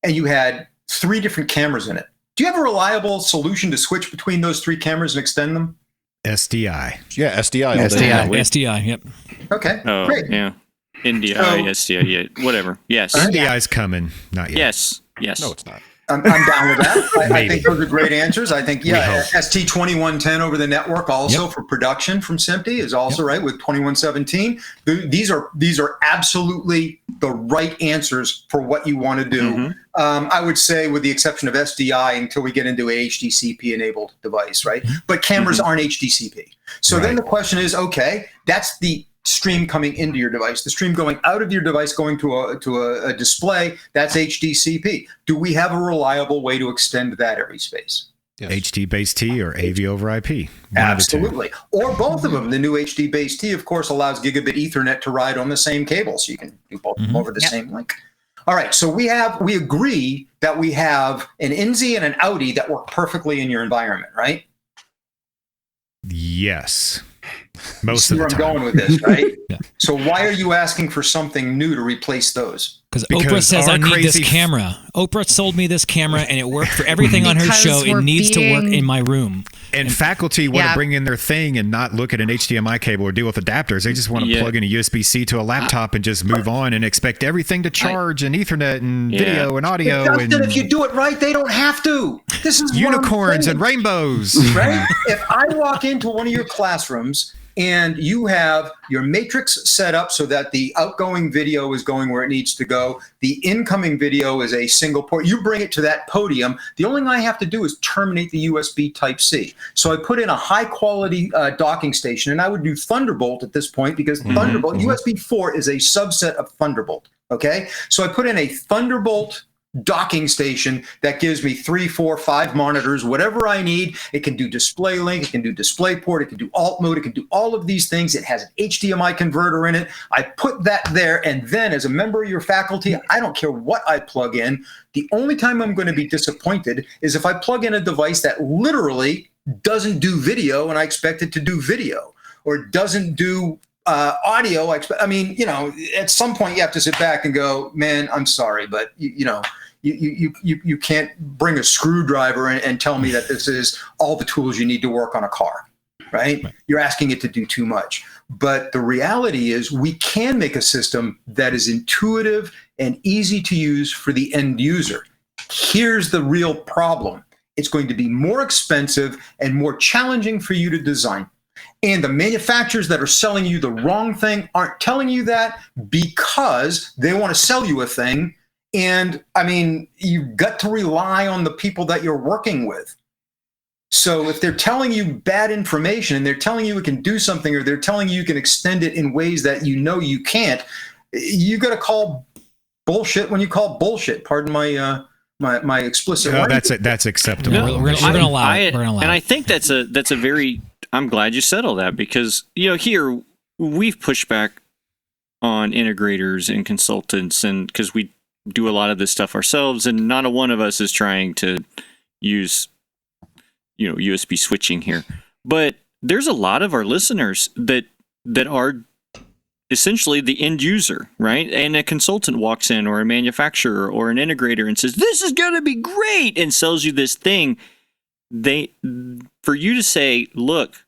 and you had 3 different cameras in it, do you have a reliable solution to switch between those 3 cameras and extend them? SDI. Yeah, SDI. SDI, yep. Okay, Oh, great. yeah. NDI, SDI, yeah, whatever. Yes. NDI's coming. Not yet. Yes. No, it's not. I'm down with that. I think those are great answers. I think, ST2110 over the network also for production from SMPTE is also right with 2117. These are absolutely the right answers for what you want to do. I would say with the exception of SDI until we get into a HDCP enabled device, right? But cameras aren't HDCP. So then the question is, okay, that's the stream coming into your device. The stream going out of your device going to a display, that's HDCP. Do we have a reliable way to extend that every space? Yes. HDBaseT or AV over IP. Absolutely. Or both of them. The new HDBaseT, of course, allows gigabit Ethernet to ride on the same cable, so you can do both of them over the same link. All right, so we agree that we have an INSI and an Audi that work perfectly in your environment, right? Yes. Most of the time. Where I'm going with this, right? So why are you asking for something new to replace those? Because Oprah says I need this camera. Oprah sold me this camera and it worked for everything on her show. It needs to work in my room. And faculty want to bring in their thing and not look at an HDMI cable or deal with adapters. They just want to plug in a USB-C to a laptop and just move on and expect everything to charge and Ethernet and video and audio. But Justin, if you do it right, they don't have to. This is unicorns and rainbows. Right? If I walk into one of your classrooms and you have your matrix set up so that the outgoing video is going where it needs to go, the incoming video is a single port, you bring it to that podium, the only thing I have to do is terminate the USB Type-C. So I put in a high-quality docking station, and I would do Thunderbolt at this point because Thunderbolt, USB 4 is a subset of Thunderbolt, okay? So I put in a Thunderbolt docking station that gives me 3, 4, 5 monitors, whatever I need. It can do display link, it can do DisplayPort, it can do alt mode, it can do all of these things. It has an HDMI converter in it. I put that there, and then as a member of your faculty, I don't care what I plug in. The only time I'm going to be disappointed is if I plug in a device that literally doesn't do video and I expect it to do video, or doesn't do audio. I mean, at some point you have to sit back and go, man, I'm sorry, but you can't bring a screwdriver and tell me that this is all the tools you need to work on a car, right? You're asking it to do too much. But the reality is we can make a system that is intuitive and easy to use for the end user. Here's the real problem. It's going to be more expensive and more challenging for you to design. And the manufacturers that are selling you the wrong thing aren't telling you that because they want to sell you a thing. And I mean, you've got to rely on the people that you're working with. So if they're telling you bad information and they're telling you it can do something, or they're telling you can extend it in ways that you can't, you got to call bullshit when you call bullshit. Pardon my explicit language. That's acceptable. No, we're going to allow it. And I think that's a very. I'm glad you said all that because here we've pushed back on integrators and consultants, and because we do a lot of this stuff ourselves, and not a one of us is trying to use USB switching here. But there's a lot of our listeners that are essentially the end user, right? And a consultant walks in, or a manufacturer, or an integrator, and says, "This is going to be great," and sells you this thing. For you to say, "Look,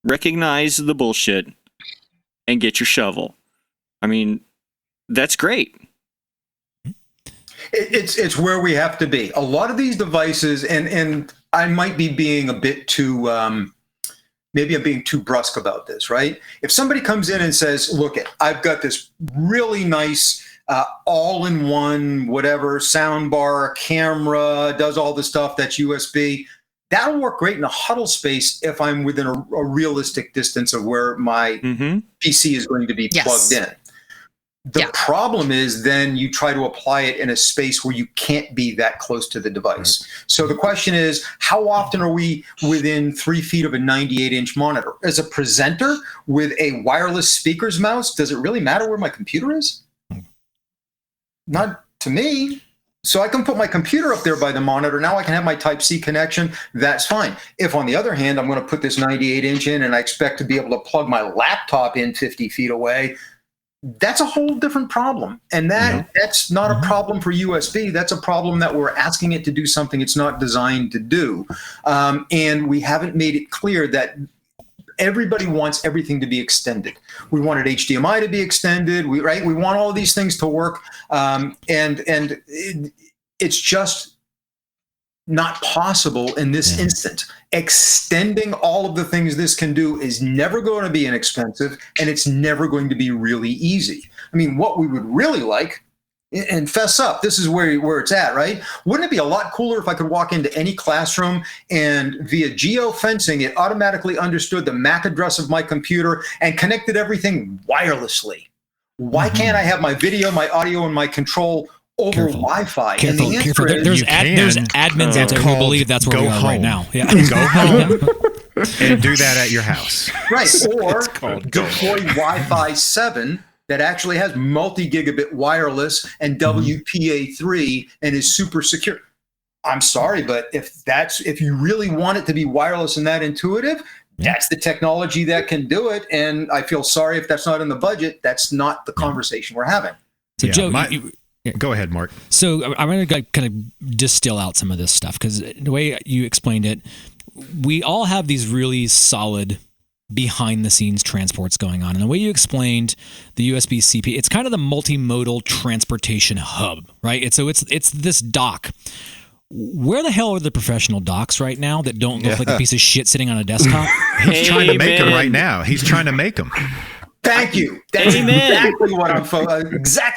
recognize the bullshit, and get your shovel. I mean, that's great. It's where we have to be. A lot of these devices, and I might be being a bit too, maybe I'm being too brusque about this, right? If somebody comes in and says, look, I've got this really nice all-in-one, whatever, sound bar, camera, does all the stuff that's USB, that'll work great in a huddle space if I'm within a realistic distance of where my PC is going to be plugged in. The problem is then you try to apply it in a space where you can't be that close to the device. So the question is, how often are we within 3 feet of a 98-inch monitor? As a presenter with a wireless speaker's mouse, does it really matter where my computer is? Not to me. So I can put my computer up there by the monitor. Now I can have my Type-C connection. That's fine. If, on the other hand, I'm going to put this 98-inch in and I expect to be able to plug my laptop in 50 feet away, that's a whole different problem. And that's not a problem for USB. That's a problem that we're asking it to do something it's not designed to do. And we haven't made it clear that everybody wants everything to be extended. We wanted HDMI to be extended. We want all of these things to work. It's just not possible in this instant. Extending all of the things this can do is never going to be inexpensive, and it's never going to be really easy. I mean, what we would really like, and fess up, this is where it's at, right? Wouldn't it be a lot cooler if I could walk into any classroom and via geofencing, it automatically understood the MAC address of my computer and connected everything wirelessly? Why can't I have my video, my audio, and my control over Wi-Fi? Careful. There's admins out there who believe that's where we are right now. Yeah. Go home and do that at your house. Right. Or deploy Wi-Fi 7 that actually has multi-gigabit wireless and WPA3 and is super secure. I'm sorry, but if you really want it to be wireless and that intuitive, that's the technology that can do it. And I feel sorry if that's not in the budget. That's not the conversation we're having. So Joe, go ahead, Mark. So I'm going to kind of distill out some of this stuff because the way you explained it, we all have these really solid behind the scenes transports going on. And the way you explained the USB CP, it's kind of the multimodal transportation hub, right? It's this dock. Where the hell are the professional docks right now that don't look like a piece of shit sitting on a desktop? He's trying to make them right now. He's trying to make them. Thank you. That's exactly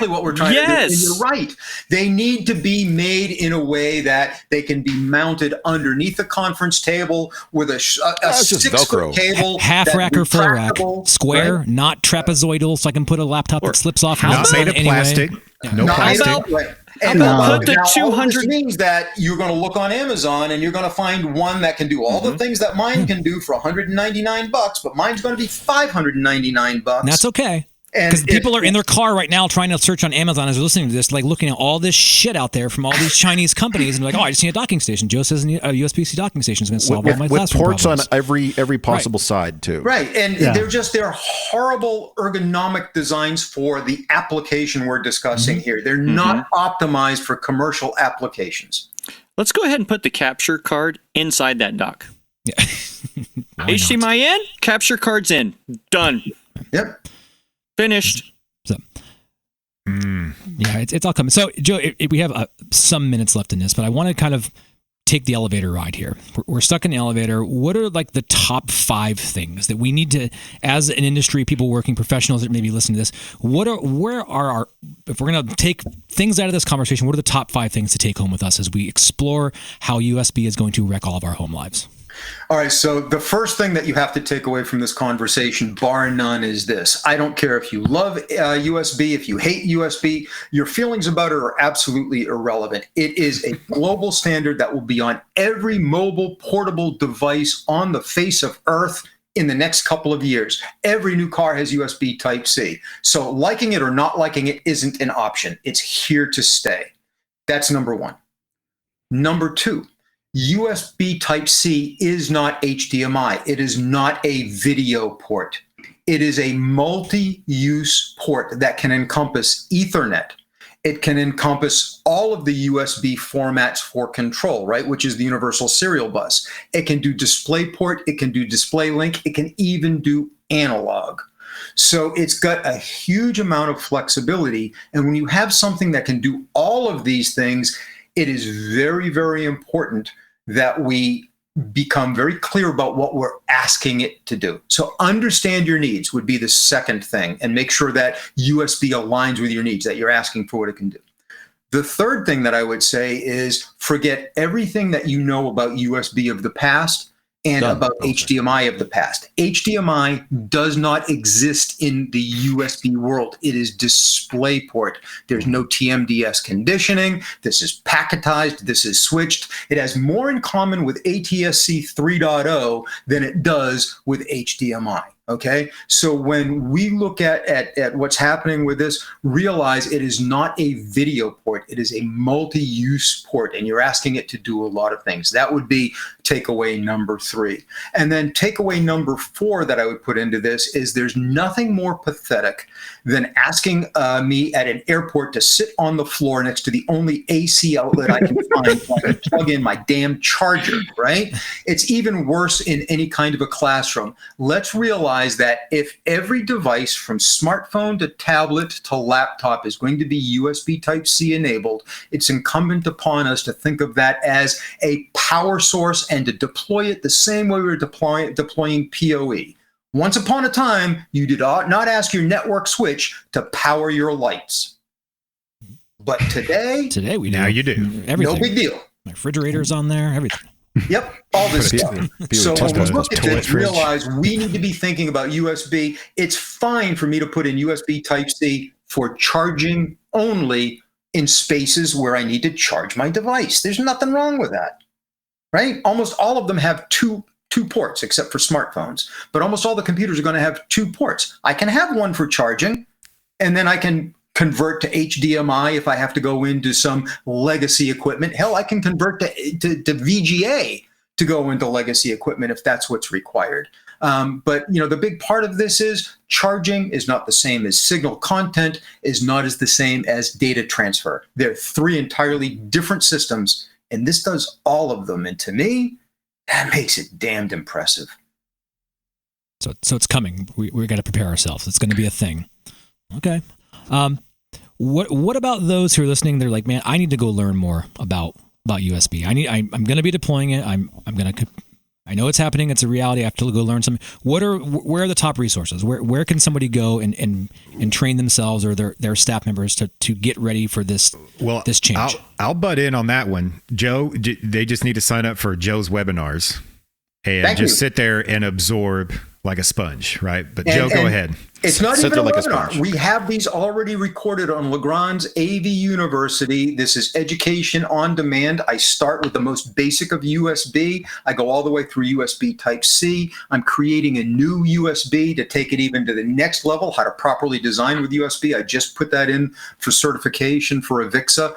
what we're trying to do. And you're right. They need to be made in a way that they can be mounted underneath a conference table with a 6-foot cable. Half rack or full rack. Square, right? Not trapezoidal, so I can put a laptop that slips off. Not made of plastic. No plastic. And put the 200 means that you're going to look on Amazon and you're going to find one that can do all the things that mine can do for $199, but mine's going to be $599. And that's okay. Because people are in their car right now trying to search on Amazon as they're listening to this, like looking at all this shit out there from all these Chinese companies, and like, oh, I just need a docking station. Joe says a USB-C docking station is going to solve all my classroom problems. With ports on every possible right. side too. Right, and they're horrible ergonomic designs for the application we're discussing here. They're not optimized for commercial applications. Let's go ahead and put the capture card inside that dock. Yeah. HDMI in, capture cards in, done. Yep. Finished. So, yeah, it's all coming. So, Joe, we have some minutes left in this, but I want to kind of take the elevator ride here. We're stuck in the elevator. What are like the top 5 things that we need to, as an industry, people working, professionals that may be listening to this, where are our, if we're going to take things out of this conversation, what are the top 5 things to take home with us as we explore how USB is going to wreck all of our home lives? All right, so the first thing that you have to take away from this conversation, bar none, is this. I don't care if you love USB, if you hate USB, your feelings about it are absolutely irrelevant. It is a global standard that will be on every mobile portable device on the face of Earth in the next couple of years. Every new car has USB Type-C. So liking it or not liking it isn't an option. It's here to stay. That's number one. Number two, USB Type-C is not HDMI. It is not a video port. It is a multi-use port that can encompass Ethernet, It can encompass all of the USB formats for control, right? Which is the universal serial bus. It can do DisplayPort. It can do DisplayLink. It can even do analog. So it's got a huge amount of flexibility. And when you have something that can do all of these things, it is very, very important that we become very clear about what we're asking it to do. So understand your needs would be the second thing, and make sure that USB aligns with your needs, that you're asking for what it can do. The third thing that I would say is forget everything that you know about USB of the past and about HDMI of the past. HDMI does not exist in the USB world. It is DisplayPort. There's no TMDS conditioning. This is packetized. This is switched. It has more in common with ATSC 3.0 than it does with HDMI. Okay, so when we look at what's happening with this, realize it is not a video port. It is a multi-use port, and you're asking it to do a lot of things. That would be takeaway number 3. And then takeaway number 4 that I would put into this is there's nothing more pathetic than asking me at an airport to sit on the floor next to the only AC outlet I can find so I can plug in my damn charger, right? It's even worse in any kind of a classroom. Let's realize that if every device from smartphone to tablet to laptop is going to be USB Type-C enabled, it's incumbent upon us to think of that as a power source and to deploy it the same way we were deploying PoE. Once upon a time, you did not ask your network switch to power your lights. But today we do. Now you do. Everything. No big deal. My refrigerator's on there, everything. Yep, all this stuff. So when we look at this, fridge. realize we need to be thinking about USB. It's fine for me to put in USB Type-C for charging only in spaces where I need to charge my device. There's nothing wrong with that, right? Almost all of them have two ports, except for smartphones. But almost all the computers are going to have 2 ports. I can have one for charging, and then I can convert to HDMI if I have to go into some legacy equipment. Hell, I can convert to VGA to go into legacy equipment if that's what's required. But the big part of this is charging is not the same as signal content, is not as the same as data transfer. They're 3 entirely different systems, and this does all of them. And to me, that makes it damned impressive. So it's coming. We got to prepare ourselves. It's going to be a thing. Okay. What about those who are listening? They're like, man, I need to go learn more about USB. I'm going to be deploying it. I know it's happening. It's a reality. I have to go learn something. Where are the top resources? Where can somebody go and train themselves or their staff members to get ready for this change? I'll butt in on that one. Joe, they just need to sign up for Joe's webinars and sit there and absorb like a sponge, right? But Joe, go ahead. It's not even a webinar. We have these already recorded on Legrand's AV University. This is education on demand. I start with the most basic of USB. I go all the way through USB Type-C. I'm creating a new USB to take it even to the next level, how to properly design with USB. I just put that in for certification for Avixa.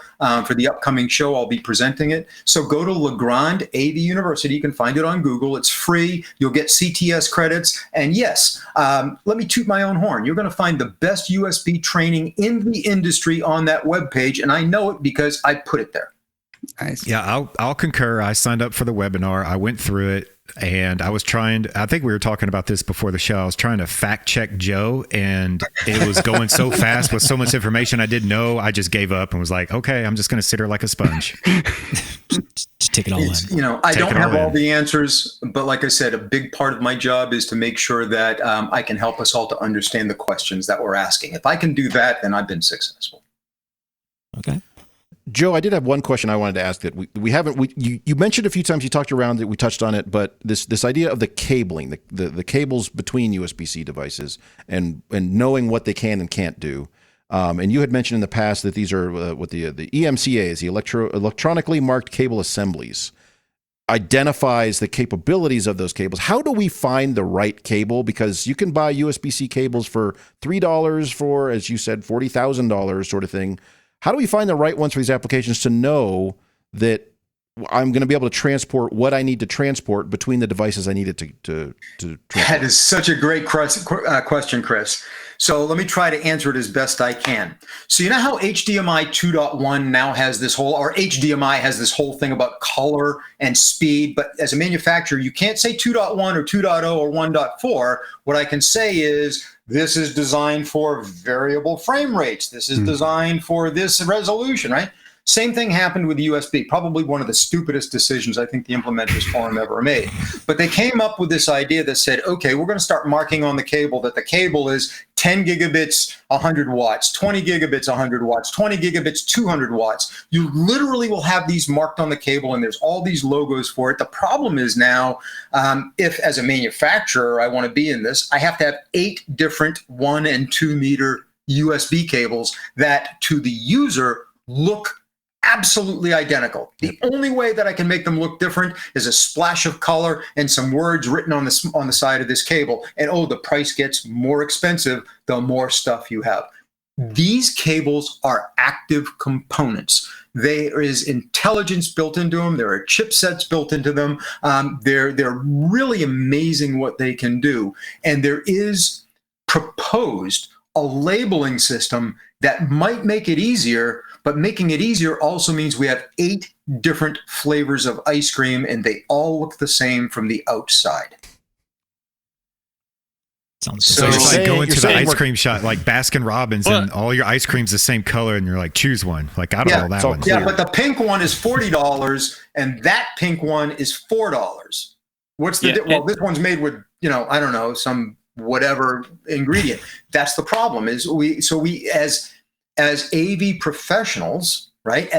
For the upcoming show, I'll be presenting it. So go to Legrand AV University. You can find it on Google. It's free. You'll get CTS credits. And yes, let me toot my own horn. You're going to find the best USB training in the industry on that webpage, and I know it because I put it there. Nice. Yeah, I'll concur. I signed up for the webinar. I went through it, and I think we were talking about this before the show. I was trying to fact check Joe, and it was going so fast with so much information I didn't know. I just gave up and was like, okay, I'm just going to sit here like a sponge. Just take it all in. I don't have all the answers, but like I said, a big part of my job is to make sure that I can help us all to understand the questions that we're asking. If I can do that, then I've been successful. Okay. Joe, I did have one question I wanted to ask that we haven't. You mentioned a few times, you talked around it, we touched on it, but this idea of the cabling, the cables between USB-C devices, and knowing what they can and can't do. And you had mentioned in the past that these are what the EMCAs, the electronically marked cable assemblies, identifies the capabilities of those cables. How do we find the right cable? Because you can buy USB-C cables for $3 for, as you said, $40,000 sort of thing. How do we find the right ones for these applications to know that I'm going to be able to transport what I need to transport between the devices I need it to transport? That is such a great question, Chris. So let me try to answer it as best I can. So you know how HDMI 2.1 now has this whole, or HDMI has this whole thing about color and speed, but as a manufacturer, you can't say 2.1 or 2.0 or 1.4. What I can say is, this is designed for variable frame rates. This is designed for this resolution, right? Same thing happened with USB, probably one of the stupidest decisions I think the Implementers Forum ever made. But they came up with this idea that said, okay, we're going to start marking on the cable that the cable is 10 gigabits, 100 watts, 20 gigabits, 100 watts, 20 gigabits, 200 watts. You literally will have these marked on the cable, and there's all these logos for it. The problem is now, if as a manufacturer I want to be in this, I have to have 8 different 1 and 2 meter USB cables that to the user look absolutely identical. The only way that I can make them look different is a splash of color and some words written on the side of this cable. And oh, the price gets more expensive the more stuff you have. These cables are active components. There is intelligence built into them. There are chipsets built into them. They're really amazing what they can do. And there is proposed a labeling system that might make it easier, but making it easier also means we have 8 different flavors of ice cream, and they all look the same from the outside. Sounds So it's like going to the ice we're- cream shop, like Baskin Robbins, and all your ice cream's the same color, and you're like, choose one. Like, I don't know that so one. Yeah, but the pink one is $40, and that pink one is $4. What's the well? This one's made with, I don't know, some whatever ingredient. That's the problem. Is we as AV professionals, right?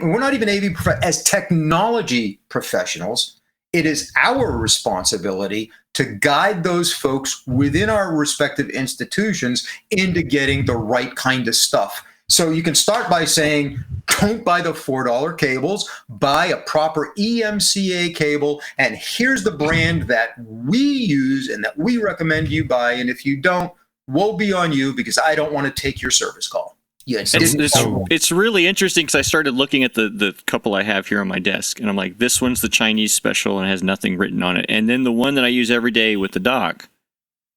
We're not even as technology professionals. It is our responsibility to guide those folks within our respective institutions into getting the right kind of stuff. So you can start by saying, don't buy the $4 cables, buy a proper EMCA cable, and here's the brand that we use and that we recommend you buy. And if you don't, woe be on you, because I don't want to take your service call. Yeah, it's really interesting because I started looking at the couple I have here on my desk, and I'm like, this one's the Chinese special and has nothing written on it. And then the one that I use every day with the dock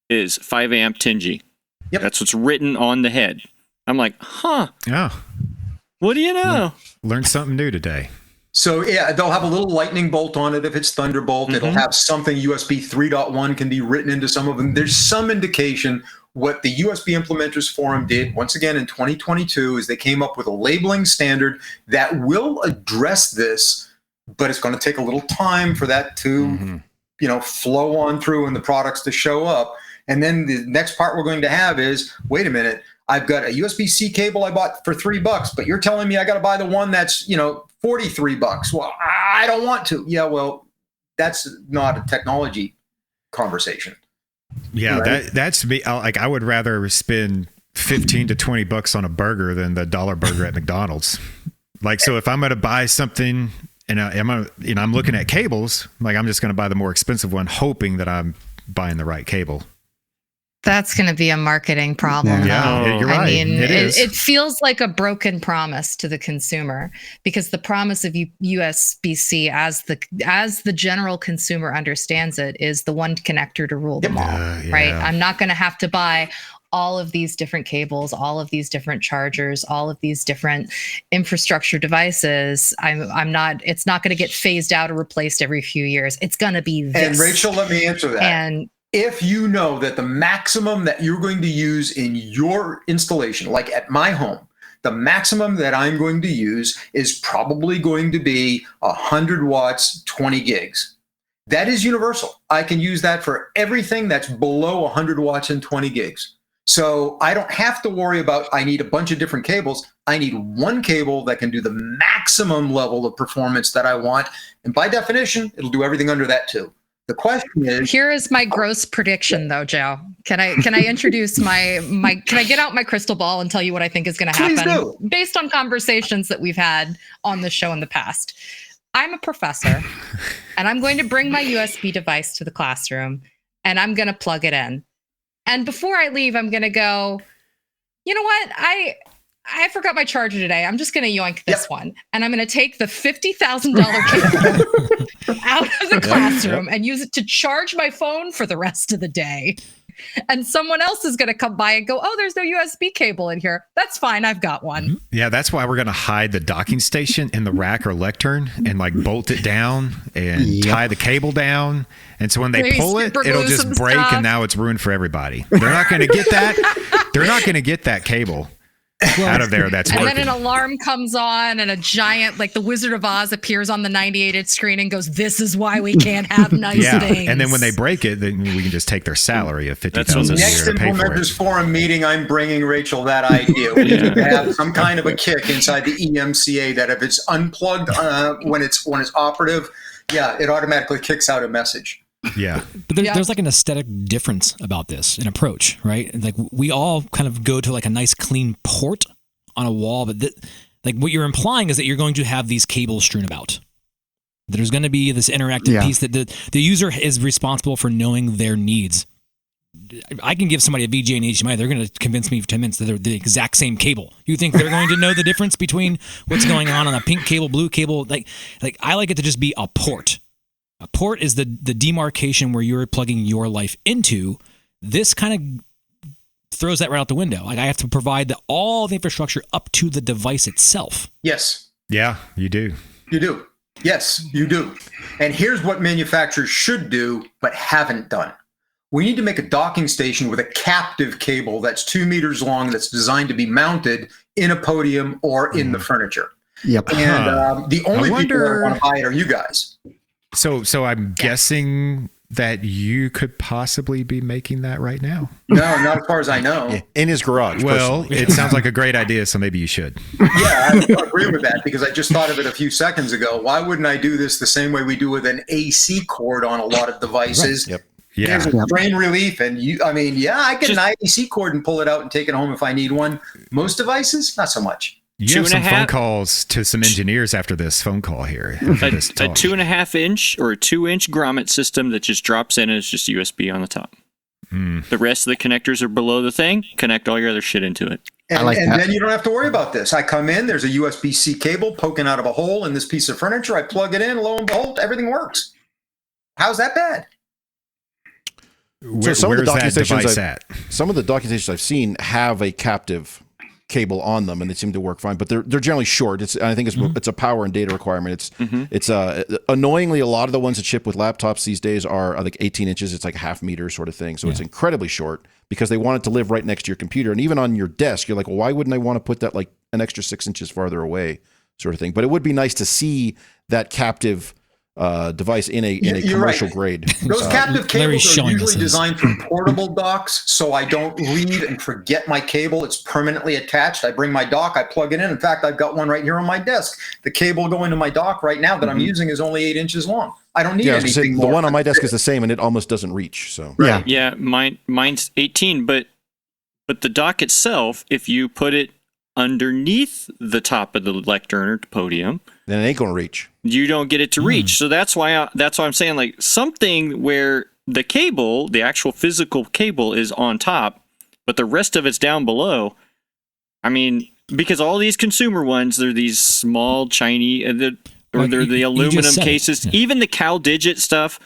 is 5 amp 10G. Yep. That's what's written on the head. I'm like, huh. Yeah. What do you know? Learned something new today. So yeah, they'll have a little lightning bolt on it if it's Thunderbolt. It'll have something USB 3.1 can be written into some of them. There's some indication. What the USB Implementers Forum did, once again in 2022, is they came up with a labeling standard that will address this, but it's going to take a little time for that to, flow on through and the products to show up. And then the next part we're going to have is, wait a minute, I've got a USB-C cable I bought for $3, but you're telling me I got to buy the one that's, $43. Well, I don't want to. Yeah, well, that's not a technology conversation. Yeah, right? that's me. Like, I would rather spend $15 to $20 on a burger than the $1 burger at McDonald's. Like, so if I'm going to buy something and I'm looking at cables, like, I'm just going to buy the more expensive one, hoping that I'm buying the right cable. That's going to be a marketing problem. Yeah, you're right. I mean, is. it feels like a broken promise to the consumer, because the promise of USB-C as the general consumer understands it is the one connector to rule them all, right? I'm not going to have to buy all of these different cables, all of these different chargers, all of these different infrastructure devices. It's not going to get phased out or replaced every few years. It's going to be this. And Rachel, let me answer that. And if you know that the maximum that you're going to use in your installation, like at my home, the maximum that I'm going to use is probably going to be 100 watts, 20 gigs. That is universal. I can use that for everything that's below 100 watts and 20 gigs. So I don't have to worry about, I need a bunch of different cables. I need one cable that can do the maximum level of performance that I want. And by definition, it'll do everything under that too. The question is, here is my gross prediction, though, Joe. Can I introduce can I get out my crystal ball and tell you what I think is going to happen based on conversations that we've had on the show in the past? I'm a professor, and I'm going to bring my USB device to the classroom, and I'm going to plug it in. And before I leave, I'm going to go, you know what? I forgot my charger today. I'm just going to yoink this one. And I'm going to take the $50,000 cable out of the classroom and use it to charge my phone for the rest of the day. and someone else is going to come by and go, oh, there's no USB cable in here. That's fine. I've got one. Yeah, that's why we're going to hide the docking station in the rack or lectern and like bolt it down and tie the cable down. And so when they Maybe pull it, super it'll glue just some break stuff. and now it's ruined for everybody. They're not going to get that. They're not going to get that cable out of there that's And working. then an alarm comes on and a giant, like the Wizard of Oz appears on the 98-inch screen and goes, this is why we can't have nice things. And then when they break it, then we can just take their salary of $50,000 That's a what year Next to pay for Implementers it. Forum meeting, I'm bringing Rachel that idea. We need to have some kind of a kick inside the EMCA that if it's unplugged when it's operative, it automatically kicks out a message. Yeah. But there's like an aesthetic difference about this, an approach, right? Like we all kind of go to like a nice clean port on a wall, but like what you're implying is that you're going to have these cables strewn about. There's going to be this interactive piece that the user is responsible for knowing their needs. I can give somebody a VGA and HDMI. They're going to convince me for 10 minutes that they're the exact same cable. You think they're going to know the difference between what's going on a pink cable, blue cable? Like I like it to just be a port. A port is the demarcation where you're plugging your life into. This kind of throws that right out the window. Like I have to provide all the infrastructure up to the device itself. Yes. Yeah, you do. You do. Yes, you do. And here's what manufacturers should do, but haven't done. We need to make a docking station with a captive cable that's 2 meters long that's designed to be mounted in a podium or in the furniture. Yep. And the only people that want to buy it are you guys. So I'm guessing that you could possibly be making that right now. No, not as far as I know. In his garage. Well, it sounds like a great idea, so maybe you should. Yeah, I agree with that because I just thought of it a few seconds ago. Why wouldn't I do this the same way we do with an AC cord on a lot of devices? Yep. Yeah. There's a drain relief, and I get an AC cord and pull it out and take it home if I need one. Most devices, not so much. You have some phone calls to some engineers after this phone call here. A 2.5 inch or a 2-inch grommet system that just drops in and it's just USB on the top. The rest of the connectors are below the thing. Connect all your other shit into it. And then you don't have to worry about this. I come in, there's a USB-C cable poking out of a hole in this piece of furniture. I plug it in, lo and behold, everything works. How's that bad? So some of the docking stations at? Some of the docking stations I've seen have a captive cable on them, and they seem to work fine. But they're generally short. I think it's a power and data requirement. It's annoyingly a lot of the ones that ship with laptops these days are like 18 inches. It's like a half meter sort of thing. So it's incredibly short because they want it to live right next to your computer. And even on your desk, you're like, well, why wouldn't I want to put that like an extra 6 inches farther away, sort of thing? But it would be nice to see that captive device in a commercial grade. Those captive cables are usually this designed for portable docks, so I don't leave and forget my cable. It's permanently attached. I bring my dock, I plug it in. In fact, I've got one right here on my desk. The cable going to my dock right now that I'm using is only 8 inches long. I don't need anything more. The one on my desk is the same, and it almost doesn't reach. So Yeah, mine's 18, but the dock itself, if you put it underneath the top of the lectern or podium, then it ain't gonna reach. You don't get it to reach. So that's why I'm saying like something where the cable, the actual physical cable, is on top, but the rest of it's down below. I mean, because all these consumer ones, they're these small, shiny, or they're the aluminum cases. Yeah. Even the CalDigit stuff,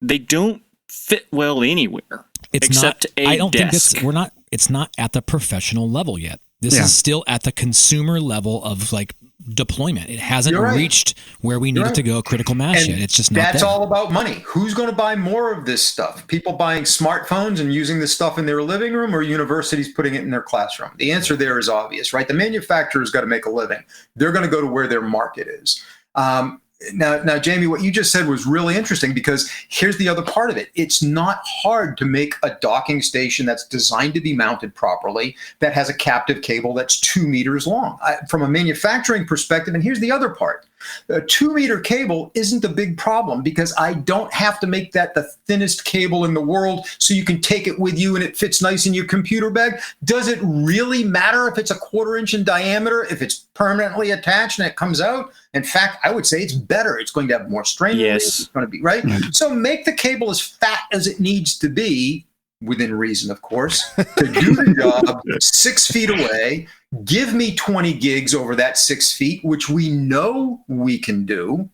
they don't fit well anywhere. Except I don't desk. think it's not at the professional level yet. This is still at the consumer level of like deployment. It hasn't reached where we need it to go critical mass yet. It's just not That's there. all about money. Who's going to buy more of this stuff? People buying smartphones and using this stuff in their living room, or universities putting it in their classroom? The answer there is obvious, right? The manufacturer's got to make a living. They're going to go to where their market is. Now, Jamie, what you just said was really interesting because here's the other part of it. It's not hard to make a docking station that's designed to be mounted properly that has a captive cable that's 2 meters long. From a manufacturing perspective, and here's the other part. A 2-meter cable isn't a big problem because I don't have to make that the thinnest cable in the world so you can take it with you and it fits nice in your computer bag. Does it really matter if it's a 1/4 inch in diameter, if it's permanently attached and it comes out? In fact, I would say it's better. It's going to have more strain. Yes. It's going to be right. So make the cable as fat as it needs to be, within reason, of course, to do the job 6 feet away. Give me 20 gigs over that 6 feet, which we know we can do.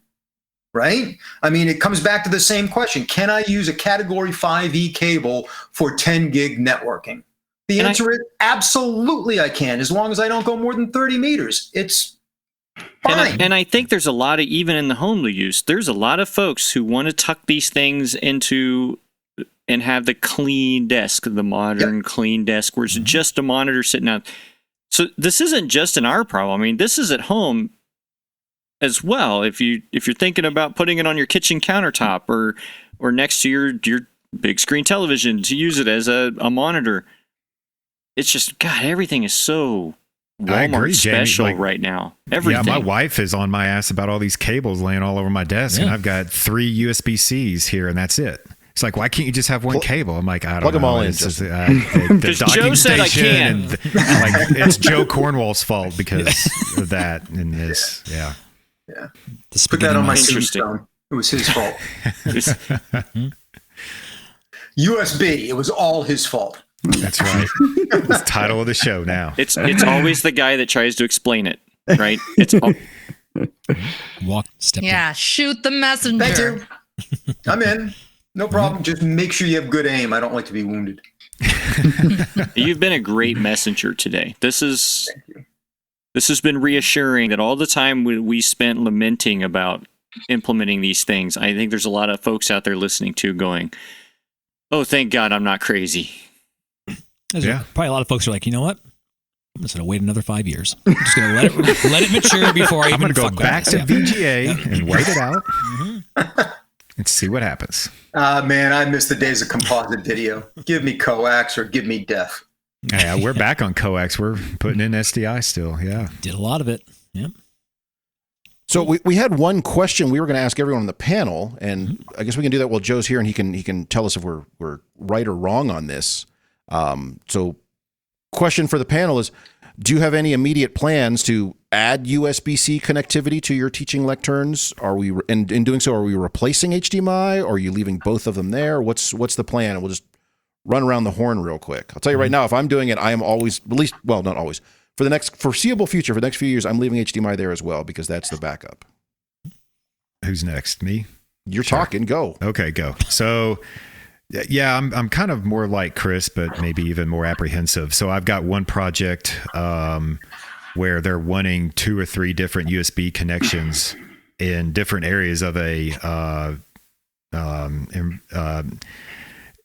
right? I mean, it comes back to the same question. Can I use a category 5E cable for 10 gig networking? The answer is absolutely I can, as long as I don't go more than 30 meters. It's fine. And I think there's a lot of, even in the homely use, there's a lot of folks who want to tuck these things into and have the clean desk, the modern clean desk, where it's just a monitor sitting out. So this isn't just an our problem. I mean, this is at home as well. If you're thinking about putting it on your kitchen countertop or next to your big screen television to use it as a monitor, it's just, God, everything is so Walmart special right now. Everything. Yeah, my wife is on my ass about all these cables laying all over my desk, and I've got 3 USB-Cs here, and that's it. It's like, why can't you just have one cable? I'm like, I don't know. Plug them all in. It's just, the docking Joe said I station, can. Like, it's Joe Cornwall's fault because of that and this. Yeah. Yeah. Put that on my tombstone. It was his fault. USB, it was all his fault. That's right. It's the title of the show now. It's always the guy that tries to explain it, right? It's step in. Shoot the messenger. Thank you. I'm in. No problem. Just make sure you have good aim. I don't like to be wounded. You've been a great messenger today. This has been reassuring that all the time we spent lamenting about implementing these things, I think there's a lot of folks out there listening to going, oh, thank God I'm not crazy. Probably a lot of folks are like, you know what? I'm just going to wait another 5 years. I'm just going to let it mature before I even I'm going to go back to VGA and wait it out and see what happens. Man, I miss the days of composite video. Give me coax or give me def. Yeah, we're back on coax. We're putting in SDI still. Yeah. Did a lot of it. Yep. So we had one question we were going to ask everyone on the panel, and I guess we can do that while Joe's here, and he can tell us if we're right or wrong on this. So question for the panel is, do you have any immediate plans to add USB-C connectivity to your teaching lecterns? Are we, in doing so, are we replacing HDMI, or are you leaving both of them there? What's the plan? And we'll just run around the horn real quick. I'll tell you right now, if I'm doing it, I am always, at least, well, not always, for the next foreseeable future, for the next few years, I'm leaving HDMI there as well, because that's the backup. Who's next? Me? You're talking. Go. Okay, go. So, yeah, I'm kind of more like Chris, but maybe even more apprehensive. So I've got one project where they're wanting 2 or 3 different USB connections in different areas of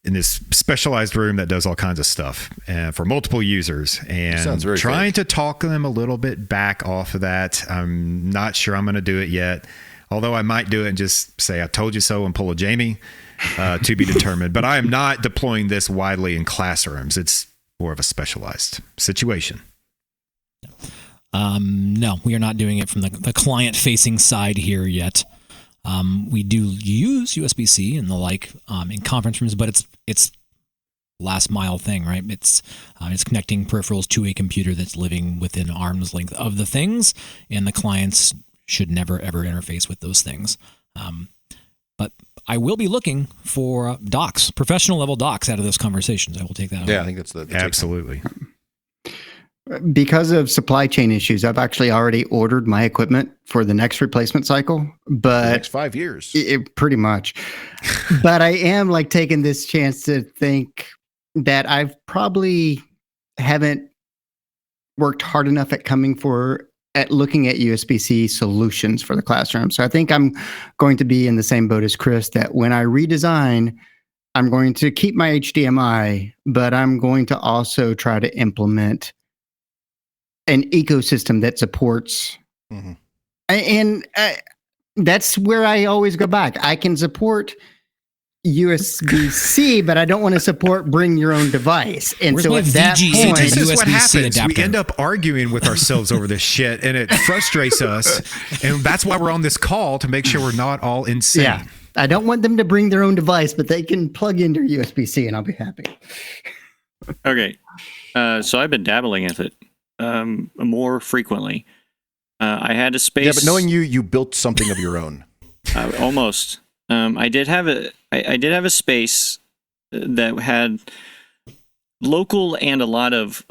in this specialized room that does all kinds of stuff and for multiple users, and trying to talk them a little bit back off of that. I'm not sure I'm going to do it yet, although I might do it and just say, I told you so, and pull a Jamie, to be determined. But I am not deploying this widely in classrooms. It's more of a specialized situation. No, we are not doing it from the client-facing side here yet. We do use USB-C and the like in conference rooms, but it's last mile thing, right? It's connecting peripherals to a computer that's living within arm's length of the things, and the clients should never ever interface with those things. But I will be looking for docs, professional level docs out of those conversations. I will take that. Yeah, I think that's the absolutely. Because of supply chain issues, I've actually already ordered my equipment for the next replacement cycle, but the next 5 years, pretty much. But I am like taking this chance to think that I've probably haven't worked hard enough at looking at USB-C solutions for the classroom. So I think I'm going to be in the same boat as Chris, that when I redesign, I'm going to keep my HDMI, but I'm going to also try to implement an ecosystem that supports, and that's where I always go back. I can support USB-C, but I don't want to support bring your own device. And so at that point, this is what happens. We end up arguing with ourselves over this shit, and it frustrates us. And that's why we're on this call, to make sure we're not all insane. Yeah, I don't want them to bring their own device, but they can plug in their USB-C, and I'll be happy. Okay, so I've been dabbling with it more frequently. I had a space. Yeah, but knowing you built something of your own. Almost. I did have a space that had local and a lot of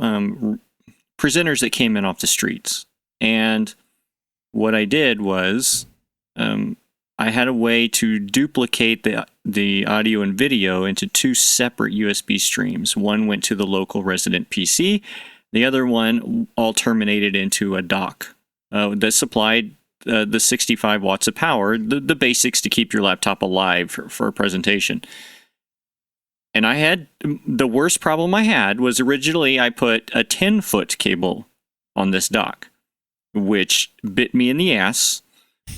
presenters that came in off the streets. And what I did was I had a way to duplicate the audio and video into 2 separate USB streams. One went to the local resident PC. The other one all terminated into a dock that supplied the 65 watts of power, the basics to keep your laptop alive for a presentation. And I had the worst problem I had was originally I put a 10-foot cable on this dock, which bit me in the ass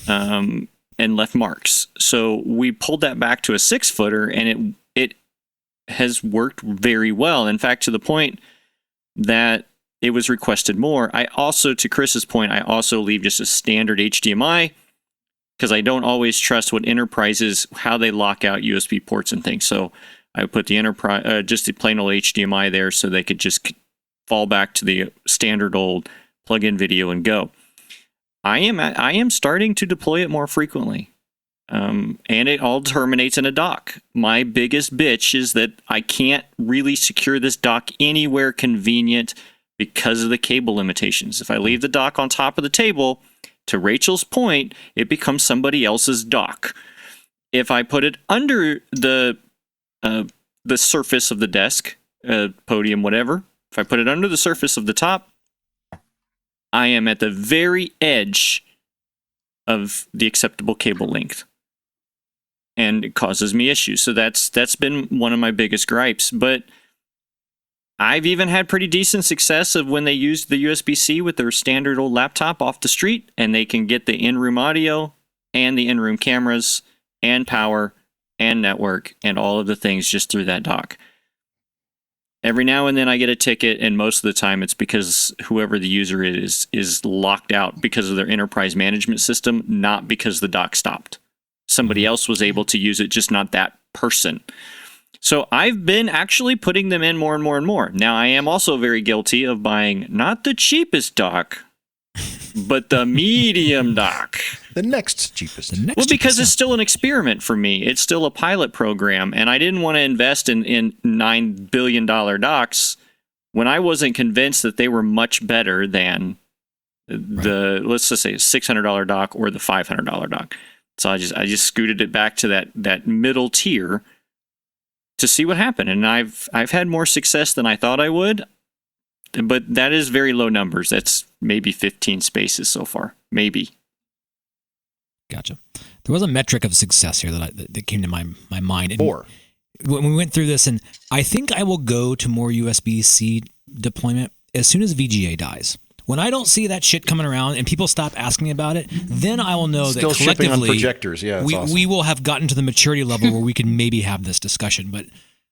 and left marks. So we pulled that back to a 6-footer, and it has worked very well. In fact, to the point that it was requested more. I also, to Chris's point, I also leave just a standard HDMI because I don't always trust what enterprises, how they lock out USB ports and things. So I put the enterprise, just the plain old HDMI there so they could just fall back to the standard old plug-in video and go. I am starting to deploy it more frequently. And it all terminates in a dock. My biggest bitch is that I can't really secure this dock anywhere convenient because of the cable limitations. If I leave the dock on top of the table, to Rachel's point, it becomes somebody else's dock. If I put it under the surface of the desk, podium, whatever, if I put it under the surface of the top, I am at the very edge of the acceptable cable length. And it causes me issues. So that's been one of my biggest gripes. But I've even had pretty decent success of when they used the USB-C with their standard old laptop off the street, and they can get the in-room audio and the in-room cameras and power and network and all of the things just through that dock. Every now and then I get a ticket, and most of the time it's because whoever the user is locked out because of their enterprise management system, not because the dock stopped. Somebody else was able to use it, just not that person. So I've been actually putting them in more and more and more. Now, I am also very guilty of buying not the cheapest dock, but the medium dock. The next cheapest. Well, because it's still an experiment for me. It's still a pilot program, and I didn't want to invest in $9 billion docks when I wasn't convinced that they were much better than the, let's just say, $600 dock or the $500 dock. So I just scooted it back to that middle tier to see what happened, and I've had more success than I thought I would, but that is very low numbers. That's maybe 15 spaces so far, maybe. Gotcha. There was a metric of success here that came to my mind. And 4. When we went through this, and I think I will go to more USB-C deployment as soon as VGA dies. When I don't see that shit coming around and people stop asking me about it, then I will know Still that shipping on collectively projectors. Yeah, awesome. we will have gotten to the maturity level where we can maybe have this discussion. But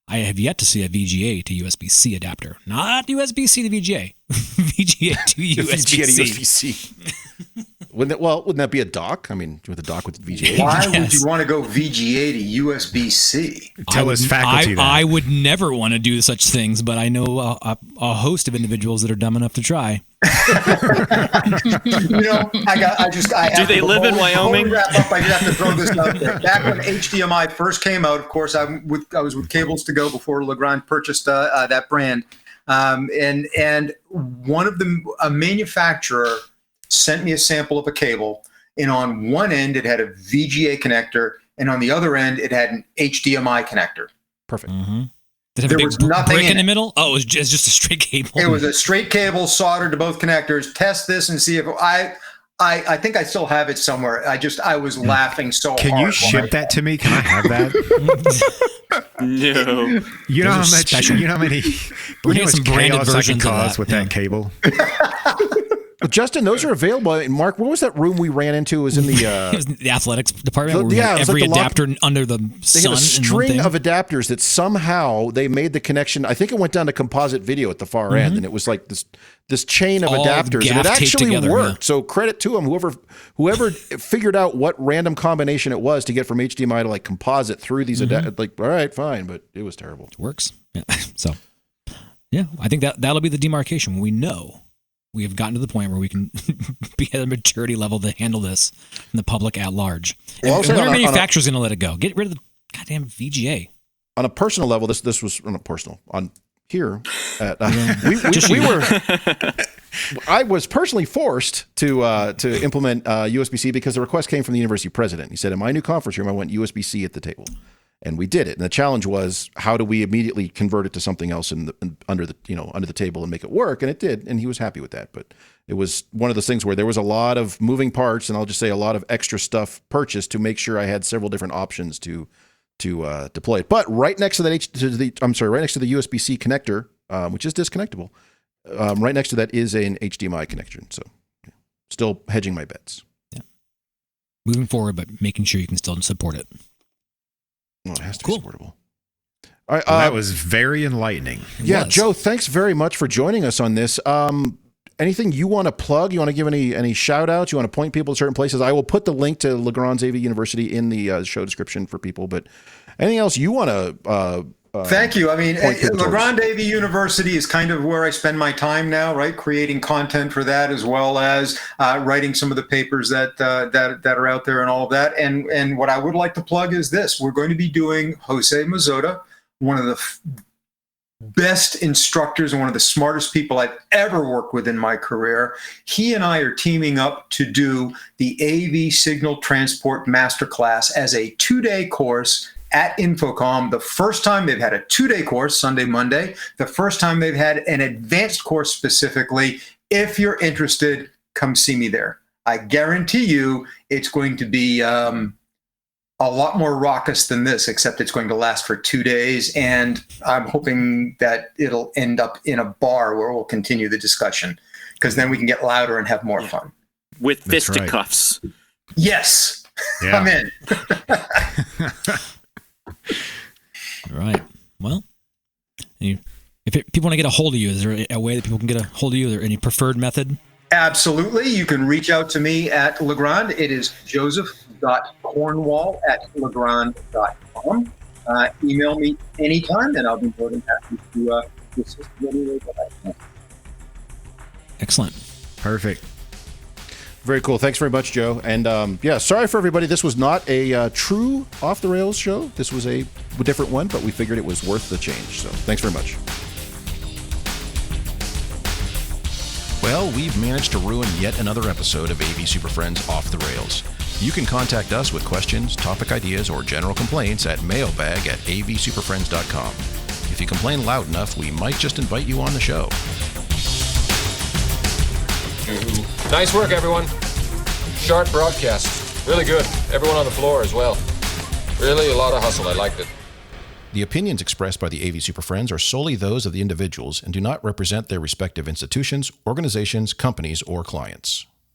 I have yet to see a VGA to USB-C adapter. Not USB-C to VGA. VGA to USB-C. VGA to USB-C. Wouldn't that be a dock? I mean, with a dock with VGA. Why would you want to go VGA to USB-C? Tell us faculty that. I would never want to do such things, but I know a host of individuals that are dumb enough to try. Do they live in Wyoming? Wrap up, I just have to throw this out there. Back when HDMI first came out, of course, I was with Cables to Go before Legrand purchased that brand, and one of a manufacturer sent me a sample of a cable, and on one end it had a VGA connector, and on the other end it had an HDMI connector. Perfect. Mm-hmm. Did it have There a was big nothing brick in in the it. middle? Oh, it was just a straight cable. It was a straight cable soldered to both connectors. Test this and see if I think I still have it somewhere. I was laughing so hard. Can you ship that to me? Can I have that? No. You know how Those are much? special. You know how many? Bring you know us some how much branded chaos I versions can of cause that. with Yeah. that cable. Well, Justin, those are available. And Mark, what was that room we ran into? It was in It the was the athletics department where we yeah, had it was every like the adapter under the they sun. had a in one string thing. of adapters that somehow they made the connection. I think it went down to composite video at the far end, and it was like this chain of All adapters, and it gaff taped actually together, worked. yeah. So credit to them, whoever figured out what random combination it was to get from HDMI to like composite through these adapters. Like, all right, fine, but it was terrible. It works. Yeah. So, yeah, I think that'll be the demarcation when we know we have gotten to the point where we can be at a maturity level to handle this in the public at large. Well, And also when on are a- manufacturers going to let it go? Get rid of the goddamn VGA. On a personal level, this was on a personal on here. At, Just we you. were I was personally forced to implement USB-C because the request came from the university president. He said, in my new conference room, I want USB-C at the table. And we did it. And the challenge was, how do we immediately convert it to something else under the table and make it work? And it did. And he was happy with that. But it was one of those things where there was a lot of moving parts, and I'll just say a lot of extra stuff purchased to make sure I had several different options to deploy it. But right next to that right next to the USB-C connector, which is disconnectable, right next to that is an HDMI connection. So still hedging my bets. Yeah. Moving forward, but making sure you can still support it. Well, it has to be supportable. All right, well, that was very enlightening. Yeah, Joe, thanks very much for joining us on this. Anything you want to plug? You want to give any shout outs? You want to point people to certain places? I will put the link to Legrand AV University in the show description for people, but anything else you want to thank you. I mean, Legrand AV University is kind of where I spend my time now, right? Creating content for that, as well as writing some of the papers that are out there and all of that. And what I would like to plug is this: we're going to be doing Jose Mazzotta, one of the best instructors and one of the smartest people I've ever worked with in my career. He and I are teaming up to do the AV Signal Transport Masterclass as a 2-day course at Infocom. The first time they've had a 2-day course, Sunday, Monday. The first time they've had an advanced course specifically. If you're interested, come see me there. I guarantee you it's going to be a lot more raucous than this, except it's going to last for 2 days. And I'm hoping that it'll end up in a bar where we'll continue the discussion, because then we can get louder and have more fun. With fisticuffs. Right. Yes. Yeah. I'm in. All right. Well, if people want to get a hold of you, is there a way that people can get a hold of you? Is there any preferred method? Absolutely. You can reach out to me at Legrand. It is joseph.cornwall@legrand.com. Email me anytime, and I'll be more than happy to assist you any way that I can. Excellent. Perfect. Very cool. Thanks very much, Joe. And sorry for everybody. This was not a true Off the Rails show. This was a different one, but we figured it was worth the change. So thanks very much. Well, we've managed to ruin yet another episode of AV SuperFriends Off the Rails. You can contact us with questions, topic ideas, or general complaints at mailbag@avsuperfriends.com. If you complain loud enough, we might just invite you on the show. Nice work, everyone. Sharp broadcast. Really good. Everyone on the floor as well. Really a lot of hustle. I liked it. The opinions expressed by the AV SuperFriends are solely those of the individuals and do not represent their respective institutions, organizations, companies, or clients.